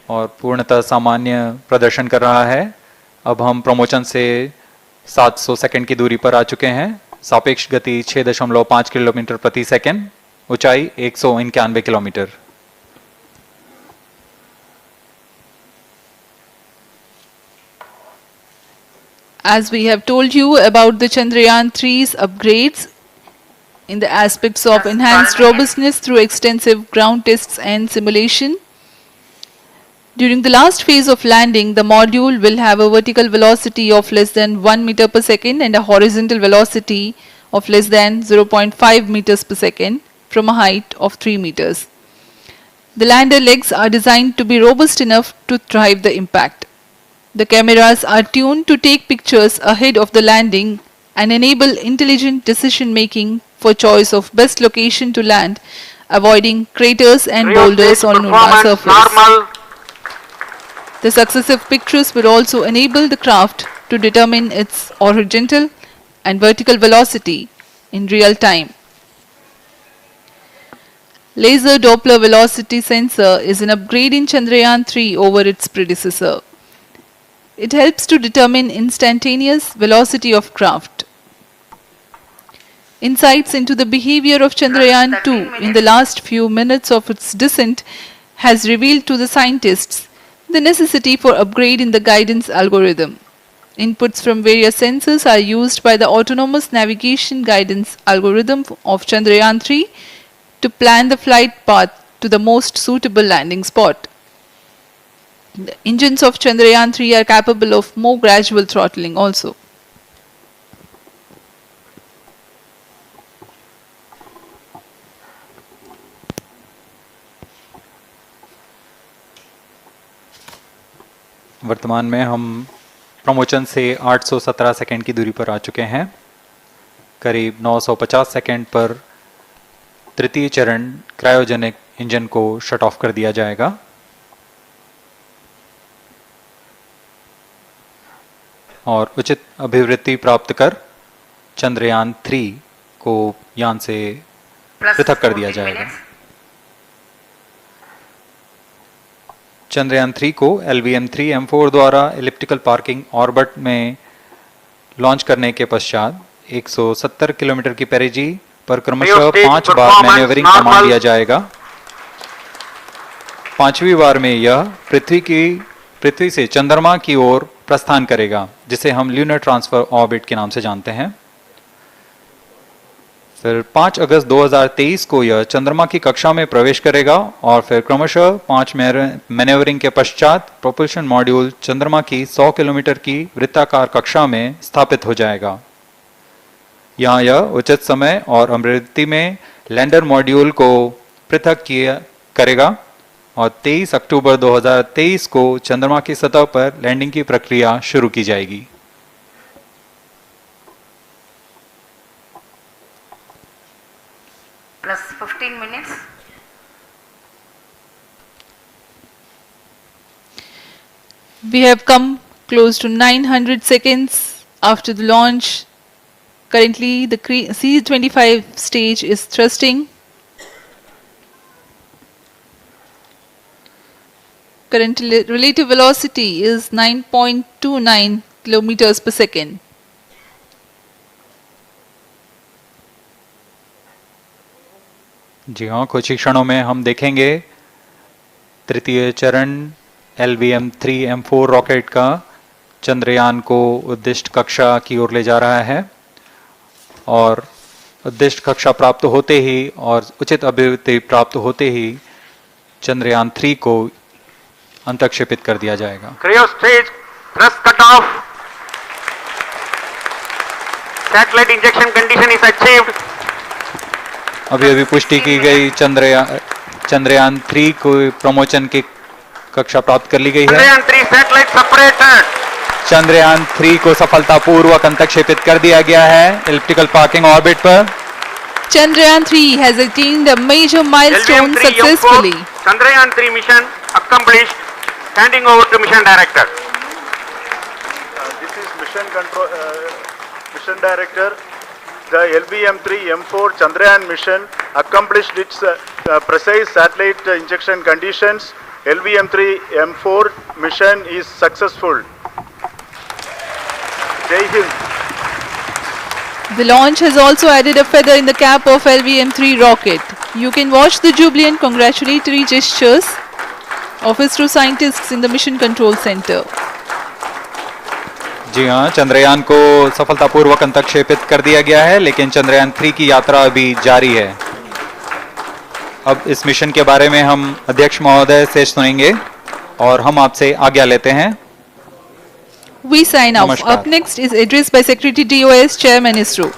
और पूर्णतः सामान्य प्रदर्शन कर रहा है। अब हम प्रमोशन से 700 सेकंड की दूरी पर आ चुके हैं। सापेक्ष गति 6.5 किलोमीटर प्रति सेकंड, ऊंचाई 191 kilometre. As we have told you about the Chandrayaan-3's upgrades in the aspects of enhanced robustness through extensive ground tests and simulation. During the last phase of landing, the module will have a vertical velocity of less than 1 meter per second and a horizontal velocity of less than 0.5 meters per second from a height of 3 meters. The lander legs are designed to be robust enough to thrive the impact. The cameras are tuned to take pictures ahead of the landing and enable intelligent decision making for choice of best location to land avoiding craters and Cryo boulders stage on lunar performance surface. normal. The successive pictures will also enable the craft to determine its horizontal and vertical velocity in real time. Laser Doppler velocity sensor is an upgrade in Chandrayaan-3 over its predecessor. It helps to determine instantaneous velocity of craft. Insights into the behavior of Chandrayaan-2 in the last few minutes of its descent has revealed to the scientists the necessity for upgrade in the guidance algorithm. Inputs from various sensors are used by the autonomous navigation guidance algorithm of Chandrayaan-3 to plan the flight path to the most suitable landing spot. The engines of Chandrayaan-3 are capable of more gradual throttling also. वर्तमान में हम promotion से 817 second की दूरी पर आ चुके हैं। करीब 950 सेकंड पर तृतीय चरण क्रायोजेनिक इंजन को शट ऑफ कर दिया जाएगा और उचित अभिवृत्ति प्राप्त कर चंद्रयान 3 को यान से पृथक कर दिया जाएगा। चंद्रयान 3 को LVM3-M4 द्वारा एलिप्टिकल पार्किंग ऑर्बिट में लॉन्च करने के पश्चात 170 किलोमीटर की पेरिजी पर क्रमशः 5 बार मैन्यूवरिंग कमांड दिया जाएगा। 5वीं बार में यह पृथ्वी से चंद्रमा की ओर प्रस्थान करेगा, जिसे हम ल्यूनर ट्रांसफर ऑर्बिट के नाम से जानते हैं। फिर 5 अगस्त 2023 को यह चंद्रमा की कक्षा में प्रवेश करेगा और फिर क्रमशः 5 मैन्यूवरिंग के पश्चात प्रोपल्शन मॉड्यूल चंद्रमा की 100 किलोमीटर की वृत्ताकार कक्षा में स्थापित हो जाएगा। यहाँ यह उचित समय और अभिवृत्ति में लैंडर मॉड्यूल को पृथक करेगा और 23 अक्टूबर 2023 को चंद्रमा की सतह पर लैंडिंग की प्रक्रिया शुरू की जाएगी। Plus 15 minutes. We have come close to 900 seconds after the launch. Currently, the C-25 stage is thrusting. Current relative velocity is 9.29 kilometers per second. जी हाँ, कुछ ही क्षणों में हम देखेंगे तृतीय चरण LVM3-M4 रॉकेट का चंद्रयान को उद्दिष्ट कक्षा की ओर ले जा रहा है और उद्दिष्ट कक्षा प्राप्त होते ही और उचित अभिवृत्ति प्राप्त होते ही चंद्रयान 3 को अंतक्षेपित कर दिया जाएगा। Cryo stage thrust cut off. Satellite injection condition is achieved. अभी अभी पुष्टि की गई चंद्रयान 3 को प्रमोशन की कक्षा प्राप्त कर ली गई है। Chandrayaan 3 satellite separated. चंद्रयान 3 को सफलतापूर्वक अंतक्षेपित कर दिया गया है एलिप्टिकल पार्किंग ऑर्बिट पर। Chandrayaan 3 has attained a major milestone successfully. Chandrayaan 3 mission accomplished. Handing over to mission director. This is mission director. The LVM3-M4 Chandrayaan mission accomplished its precise satellite injection conditions. LVM3-M4 mission is successful. Jai Hind. The launch has also added a feather in the cap of LVM3 rocket. You can watch the jubilant congratulatory gestures of ISRO scientists in the Mission Control Center. जी हाँ, चंद्रयान को सफलतापूर्वक अंतक्षेपित कर दिया गया है, लेकिन चंद्रयान 3 की यात्रा अभी जारी है। अब इस मिशन के बारे में हम अध्यक्ष महोदय से सुनेंगे और हम आपसे आज्ञा लेते हैं। We sign off. Up next is address by Secretary DOS, Chairman ISRO.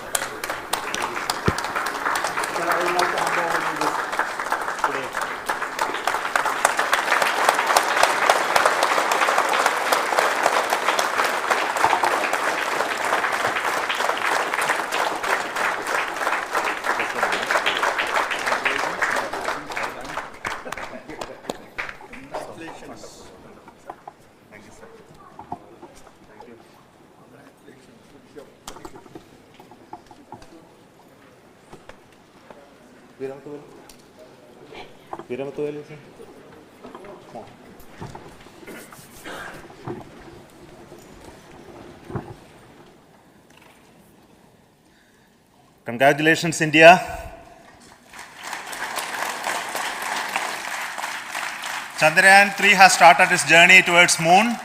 Congratulations, India. Chandrayaan-3 has started its journey towards moon.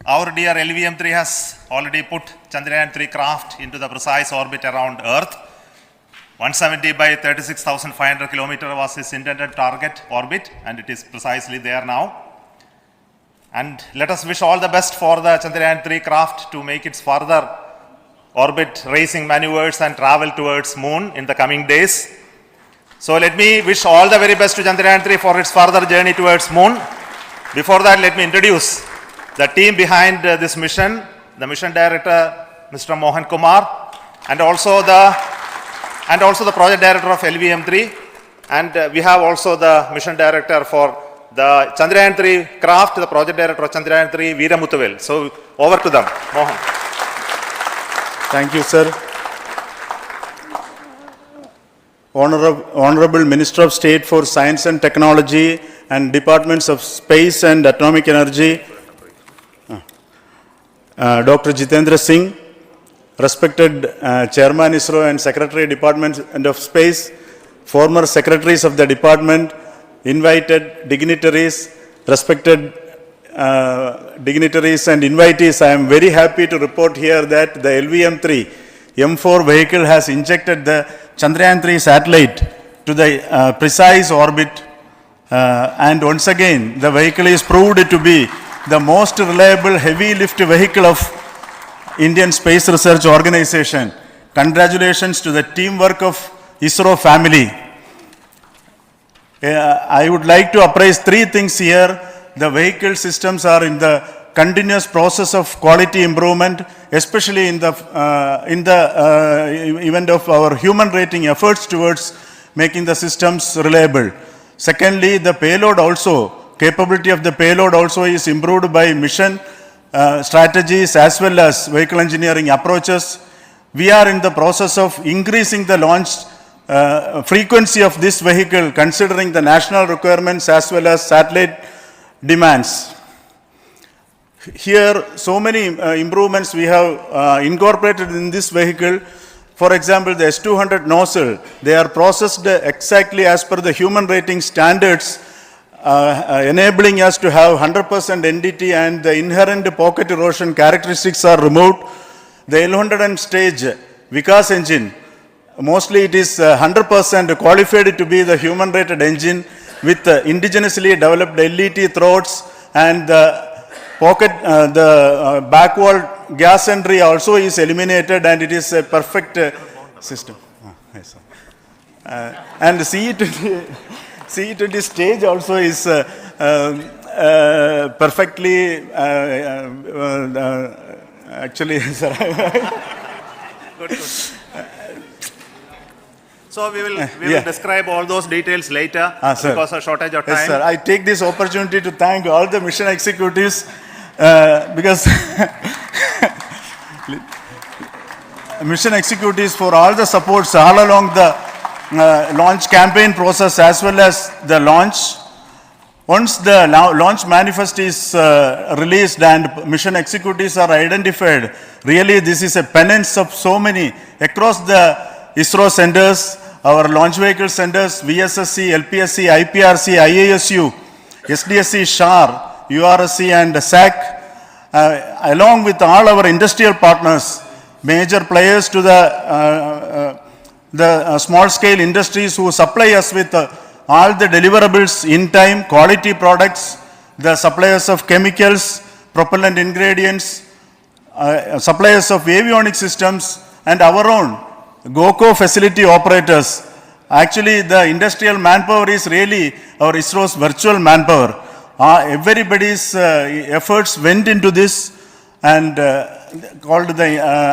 Our dear LVM-3 has already put Chandrayaan-3 craft into the precise orbit around Earth. 170 by 36,500 kilometers was its intended target orbit, and it is precisely there now. And let us wish all the best for the Chandrayaan-3 craft to make its further orbit racing maneuvers and travel towards moon in the coming days. So let me wish all the very best to Chandrayaan-3 for its further journey towards moon. Before that, let me introduce the team behind this mission, the mission director, Mr. Mohan Kumar, and also the project director of LVM3, and we have also the mission director for the Chandrayaan-3 craft, the project director of Chandrayaan-3, Veera Muthuvel. So over to them, Mohan. Thank you, sir. Honorable Minister of State for Science and Technology and Departments of Space and Atomic Energy, Dr. Jitendra Singh, respected Chairman ISRO and Secretary Department of Space, former Secretaries of the Department, invited dignitaries, respected dignitaries and invitees, I am very happy to report here that the LVM3-M4 vehicle has injected the Chandrayaan-3 satellite to the precise orbit, and once again the vehicle is proved to be the most reliable heavy lift vehicle of Indian Space Research Organization. Congratulations to the teamwork of ISRO family. I would like to appraise three things here. The vehicle systems are in the continuous process of quality improvement, especially in the event of our human rating efforts towards making the systems reliable. Secondly, the payload also, capability of the payload also is improved by mission strategies as well as vehicle engineering approaches. We are in the process of increasing the launch frequency of this vehicle considering the national requirements as well as satellite demands. Here, so many improvements we have incorporated in this vehicle. For example, the S200 nozzle, they are processed exactly as per the human rating standards, enabling us to have 100% NDT, and the inherent pocket erosion characteristics are removed. The L100 stage Vikas engine, mostly it is 100% qualified to be the human rated engine with indigenously developed LET throats, and the pocket, the back wall gas entry also is eliminated, and it is a perfect system. Yes, and CE20 stage also is perfectly, actually, sir. Good. So we will describe all those details later because of shortage of time. Yes, sir. I take this opportunity to thank all the mission executives because mission executives for all the supports all along the launch campaign process as well as the launch. Once the launch manifest is released and mission executives are identified, really this is a penance of so many across the ISRO centers, our launch vehicle centers, VSSC, LPSC, IPRC, IASU, SDSC, SHAR, URSC and SAC, along with all our industrial partners, major players to the small scale industries who supply us with all the deliverables in time, quality products, the suppliers of chemicals, propellant ingredients, suppliers of avionics systems, and our own GOCO facility operators. Actually, the industrial manpower is really our ISRO's virtual manpower. Everybody's efforts went into this, and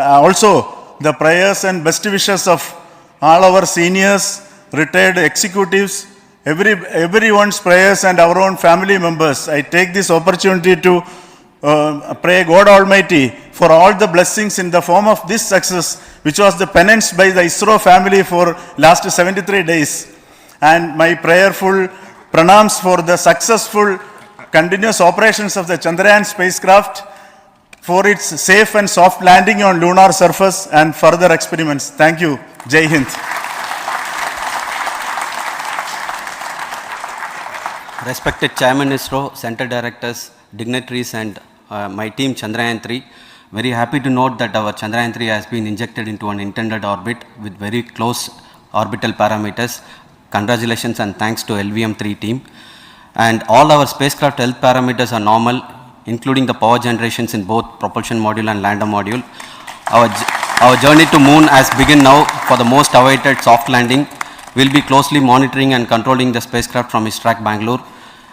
also the prayers and best wishes of all our seniors, retired executives, everyone's prayers and our own family members. I take this opportunity to pray God Almighty for all the blessings in the form of this success, which was the penance by the ISRO family for last 73 days. And my prayerful pranams for the successful continuous operations of the Chandrayaan spacecraft, for its safe and soft landing on lunar surface and further experiments. Thank you. Jai Hind. Respected Chairman ISRO, Center Directors, dignitaries and my team Chandrayaan-3, very happy to note that our Chandrayaan-3 has been injected into an intended orbit with very close orbital parameters. Congratulations and thanks to LVM3 team. And all our spacecraft health parameters are normal, including the power generations in both propulsion module and lander module. Our journey to moon has begun now for the most awaited soft landing. We'll be closely monitoring and controlling the spacecraft from ISTRAC Bangalore.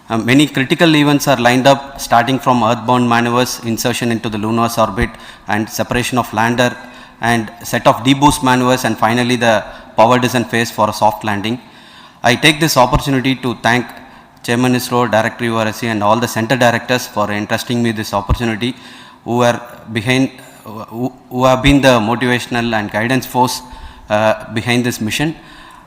Many critical events are lined up, starting from earthbound maneuvers, insertion into the lunar orbit, and separation of lander, and set of deboost maneuvers, and finally the power descent phase for a soft landing. I take this opportunity to thank Chairman ISRO, Director URSC, and all the center directors for entrusting me this opportunity, who have been the motivational and guidance force behind this mission.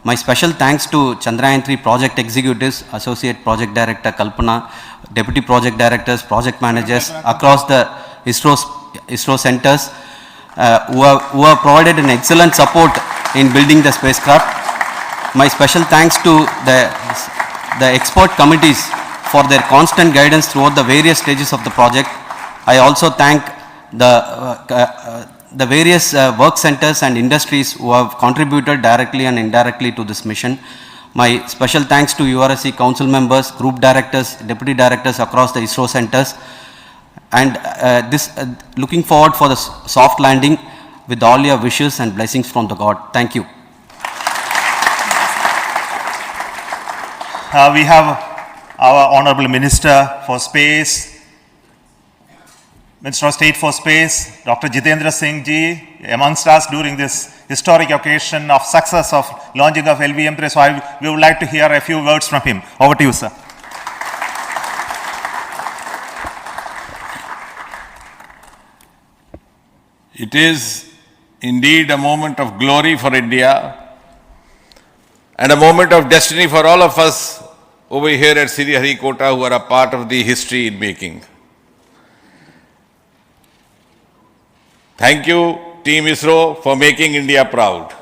My special thanks to Chandrayaan-3 project executives, Associate Project Director Kalpana, Deputy Project Directors, Project Managers across the ISRO centers who have provided an excellent support in building the spacecraft. My special thanks to the expert committees for their constant guidance throughout the various stages of the project. I also thank the various work centers and industries who have contributed directly and indirectly to this mission. My special thanks to URSC council members, group directors, deputy directors across the ISRO centers, and looking forward for the soft landing with all your wishes and blessings from the God. Thank you. We have our Honorable Minister for Space, Minister of State for Space, Dr. Jitendra Singh ji, amongst us during this historic occasion of success of launching of LVM3. So we would like to hear a few words from him. Over to you, sir. It is indeed a moment of glory for India and a moment of destiny for all of us over here at Sriharikota who are a part of the history in making. Thank you, Team ISRO, for making India proud.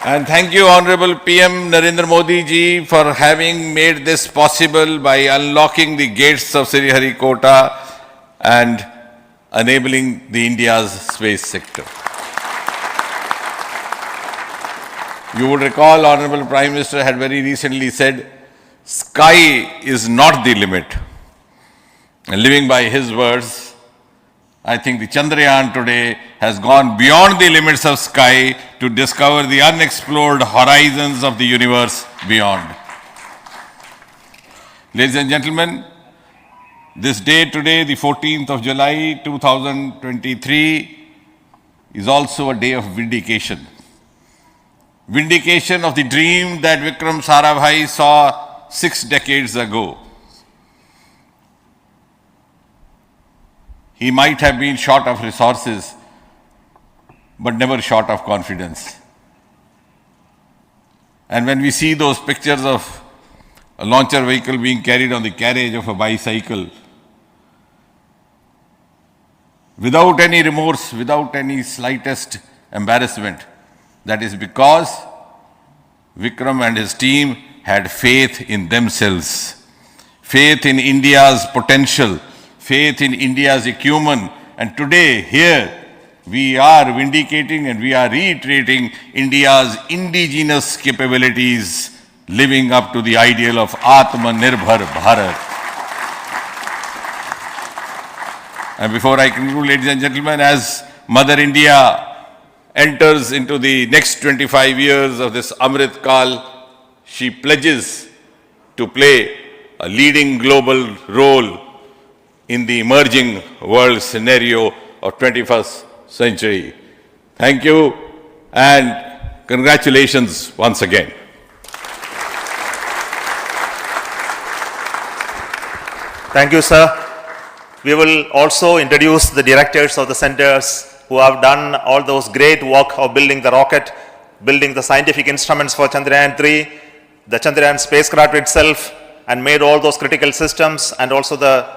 And thank you, Honorable PM Narendra Modi ji, for having made this possible by unlocking the gates of Sriharikota and enabling the India's space sector. You would recall, Honorable Prime Minister had very recently said, sky is not the limit. And living by his words, I think the Chandrayaan today has gone beyond the limits of sky to discover the unexplored horizons of the universe beyond. Ladies and gentlemen, this day today, the 14th of July 2023, is also a day of vindication. Vindication of the dream that Vikram Sarabhai saw 6 decades ago. He might have been short of resources, but never short of confidence. And when we see those pictures of a launcher vehicle being carried on the carriage of a bicycle, without any remorse, without any slightest embarrassment, that is because Vikram and his team had faith in themselves, faith in India's potential, faith in India's acumen. And today, here, we are vindicating and we are reiterating India's indigenous capabilities, living up to the ideal of Atmanirbhar Bharat. And before I conclude, ladies and gentlemen, as Mother India enters into the next 25 years of this Amrit Kal, she pledges to play a leading global role in the emerging world scenario of 21st century. Thank you and congratulations once again. Thank you, sir. We will also introduce the directors of the centers who have done all those great work of building the rocket, building the scientific instruments for Chandrayaan-3, the Chandrayaan spacecraft itself, and made all those critical systems, and also the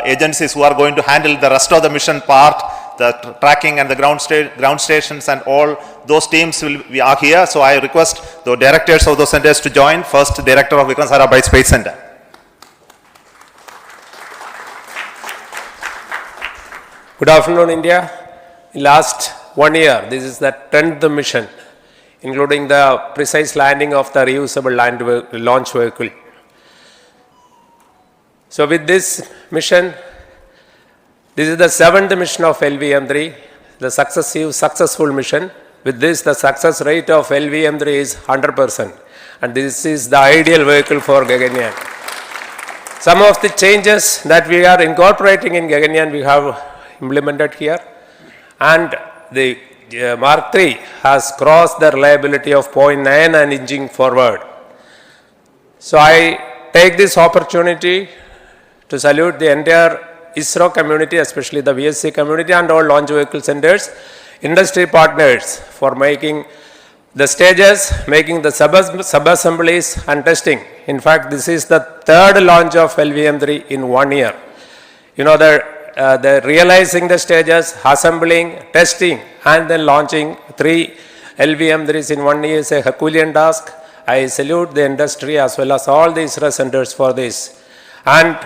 agencies who are going to handle the rest of the mission part, the tracking and the ground stations, and all those teams are here. So I request the directors of those centers to join. First, Director of Vikram Sarabhai Space Center. Good afternoon, India. In last 1 year, this is the 10th mission, including the precise landing of the reusable launch vehicle. So with this mission, this is the 7th mission of LVM3, the successful mission. With this, the success rate of LVM3 is 100%, and this is the ideal vehicle for Gaganyaan. Some of the changes that we are incorporating in Gaganyaan, we have implemented here, and the Mark III has crossed the reliability of 0.9 and inching forward. So I take this opportunity to salute the entire ISRO community, especially the VSC community and all launch vehicle centers, industry partners for making the stages, making the sub-assemblies and testing. In fact, this is the 3rd launch of LVM3 in 1 year. You know, the realizing the stages, assembling, testing, and then launching 3 LVM3s in 1 year is a Herculean task. I salute the industry as well as all the ISRO centers for this. And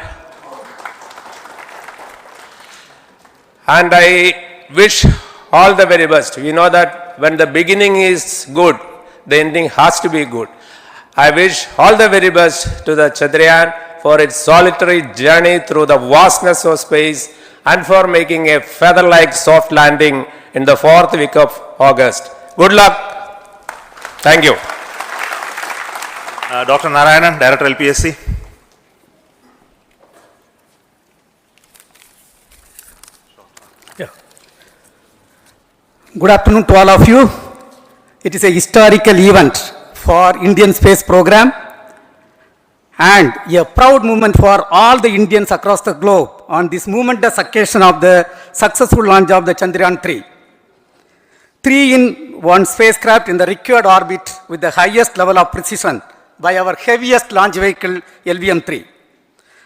I wish all the very best. We know that when the beginning is good, the ending has to be good. I wish all the very best to the Chandrayaan for its solitary journey through the vastness of space and for making a feather-like soft landing in the 4th week of August. Good luck. Thank you. Dr. Narayanan, Director LPSC. Good afternoon to all of you. It is a historical event for Indian space program and a proud moment for all the Indians across the globe on this momentous occasion of the successful launch of the Chandrayaan-3. 3-in-1 spacecraft in the required orbit with the highest level of precision by our heaviest launch vehicle LVM3.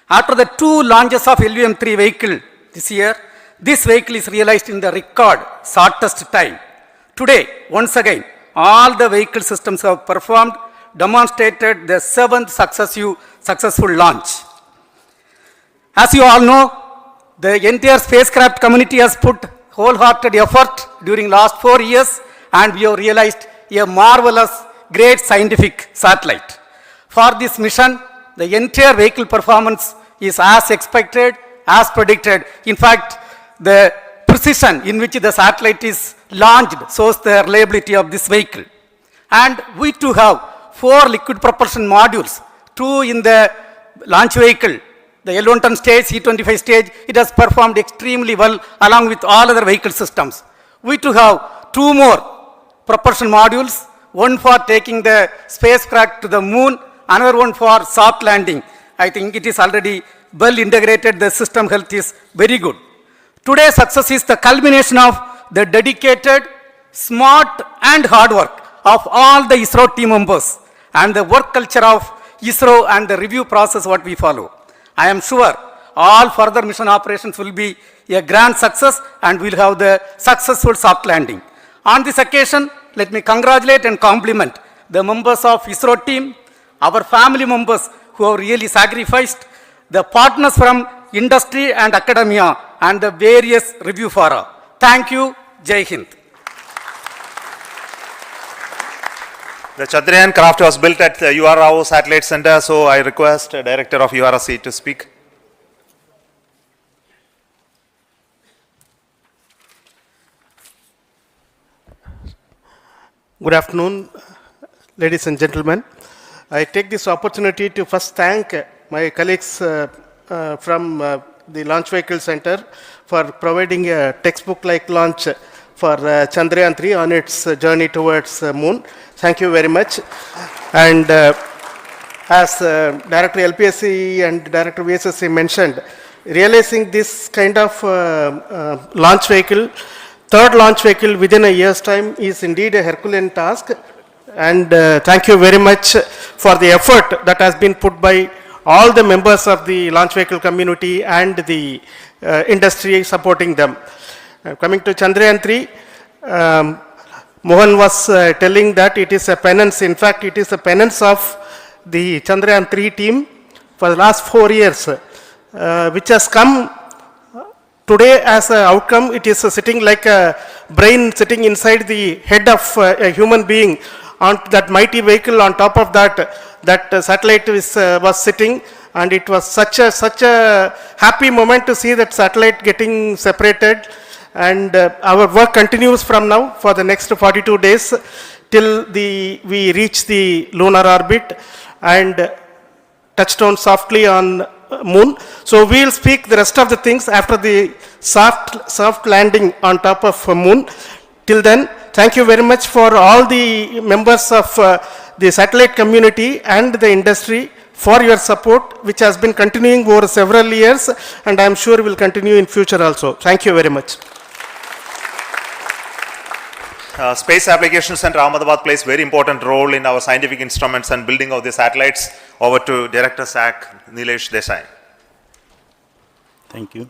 After the 2 launches of LVM3 vehicle this year, this vehicle is realized in the record shortest time. Today, once again, all the vehicle systems have performed, demonstrated the 7th successful launch. As you all know, the entire spacecraft community has put wholehearted effort during last 4 years, and we have realized a marvelous, great scientific satellite. For this mission, the entire vehicle performance is as expected, as predicted. In fact, the precision in which the satellite is launched shows the reliability of this vehicle. And we too have 4 liquid propulsion modules, 2 in the launch vehicle. The L110 stage, C25 stage, it has performed extremely well along with all other vehicle systems. We too have 2 more propulsion modules, one for taking the spacecraft to the moon, another one for soft landing. I think it is already well integrated, the system health is very good. Today's success is the culmination of the dedicated, smart and hard work of all the ISRO team members and the work culture of ISRO and the review process what we follow. I am sure all further mission operations will be a grand success and we'll have the successful soft landing. On this occasion, let me congratulate and compliment the members of ISRO team, our family members who have really sacrificed, the partners from industry and academia, and the various review fora. Thank you. Jai Hind. The Chandrayaan craft was built at the URAO Satellite Center, so I request the Director of URC to speak. Good afternoon, ladies and gentlemen. I take this opportunity to first thank my colleagues from the Launch Vehicle Center for providing a textbook-like launch for Chandrayaan-3 on its journey towards moon. Thank you very much. And as Director LPSC and Director VSSC mentioned, realizing this kind of launch vehicle, third launch vehicle within a year's time is indeed a Herculean task. And thank you very much for the effort that has been put by all the members of the launch vehicle community and the industry supporting them. Coming to Chandrayaan-3, Mohan was telling that it is a penance. In fact, it is a penance of the Chandrayaan-3 team for the last 4 years, which has come today as an outcome. It is sitting like a brain sitting inside the head of a human being on that mighty vehicle. On top of that, satellite was sitting, and it was such a happy moment to see that satellite getting separated. And our work continues from now for the next 42 days till we reach the lunar orbit and touchdown softly on moon. So we will speak the rest of the things after the soft landing on top of moon. Till then, thank you very much for all the members of the satellite community and the industry for your support, which has been continuing over several years, and I am sure will continue in future also. Thank you very much. Space Application Center Ahmedabad plays very important role in our scientific instruments and building of the satellites. Over to Director SAC, Nilesh Desai. Thank you.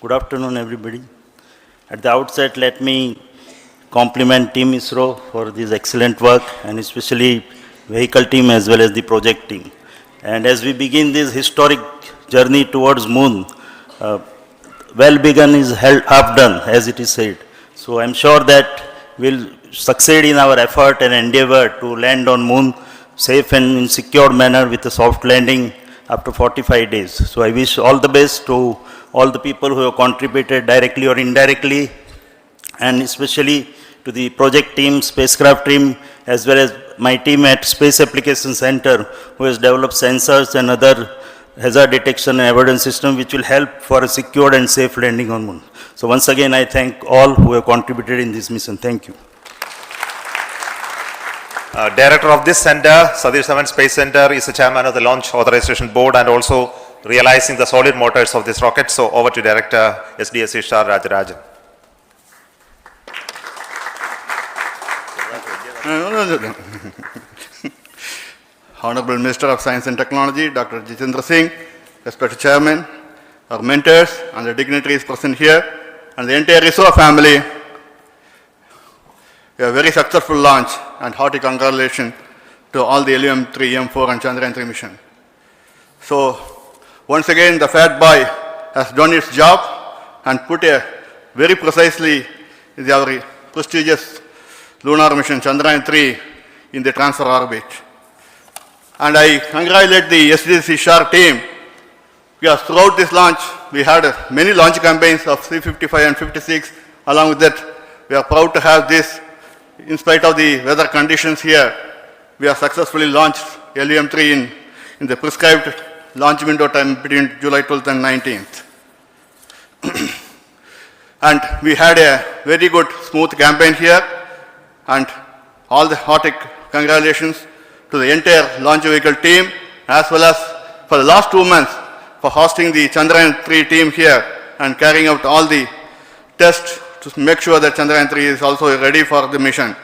Good afternoon, everybody. At the outset, let me compliment Team ISRO for this excellent work, and especially vehicle team as well as the project team. And as we begin this historic journey towards moon, well begun is half done, as it is said. So I'm sure that we'll succeed in our effort and endeavor to land on moon safe and in secured manner with a soft landing after 45 days. So I wish all the best to all the people who have contributed directly or indirectly, and especially to the project team, spacecraft team, as well as my team at Space Application Center, who has developed sensors and other hazard detection and avoidance system which will help for a secured and safe landing on moon. So once again, I thank all who have contributed in this mission. Thank you. Director of this center, Satish Dhawan Space Center, is the chairman of the Launch Authorization Board and also realizing the solid motors of this rocket. So over to Director SDSC Shah Rajarajan. Honorable Minister of Science and Technology, Dr. Jitendra Singh, respected Chairman, our mentors and the dignitaries present here, and the entire ISRO family, a very successful launch, and hearty congratulations to all the LVM3-M4 and Chandrayaan-3 mission. So, once again, the fat boy has done its job and put very precisely our prestigious lunar mission Chandrayaan-3 in the transfer orbit. And I congratulate the SDSC SHAR team, because throughout this launch, we had many launch campaigns of 355 and 56. Along with that, we are proud to have this. In spite of the weather conditions here, we have successfully launched LVM3 in the prescribed launch window time between July 12th and 19th. And we had a very good, smooth campaign here, and all the hearty congratulations to the entire launch vehicle team, as well as for the last 2 months for hosting the Chandrayaan-3 team here and carrying out all the tests to make sure that Chandrayaan-3 is also ready for the mission.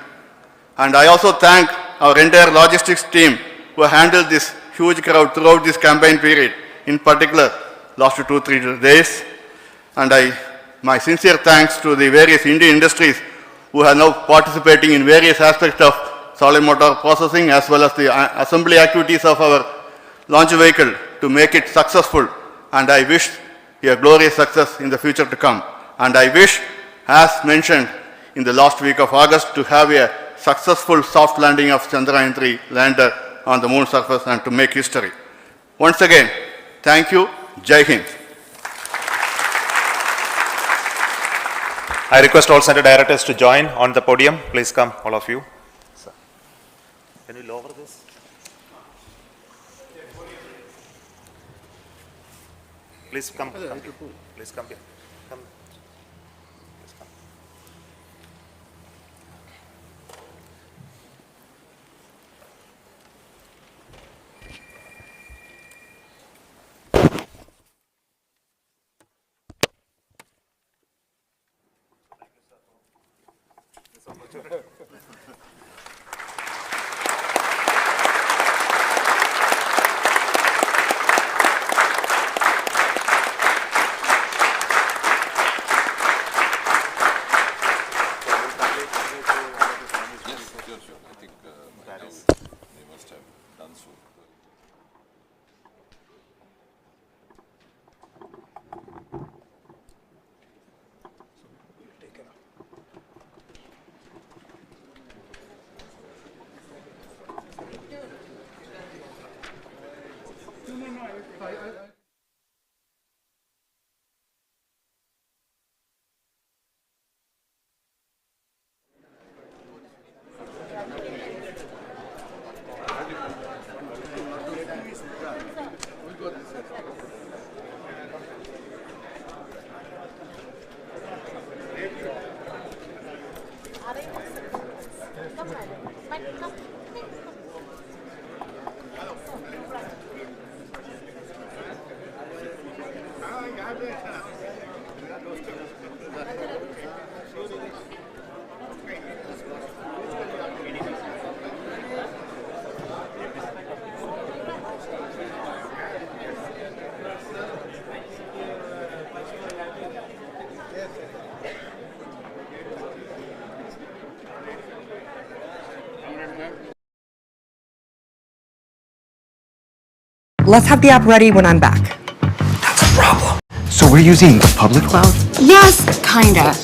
And I also thank our entire logistics team who handled this huge crowd throughout this campaign period, in particular last 2-3 days. And my sincere thanks to the various Indian industries who are now participating in various aspects of solid motor processing as well as the assembly activities of our launch vehicle to make it successful. And I wish a glorious success in the future to come. And I wish, as mentioned in the last week of August, to have a successful soft landing of Chandrayaan-3 lander on the moon surface and to make history. Once again, thank you. Jai Hind. I request all center directors to join on the podium. Please come, all of you. Can you lower this? Please come. Please come here. Come. Please come. Let's have the app ready when I'm back. So we're using the public cloud? Yes, kinda.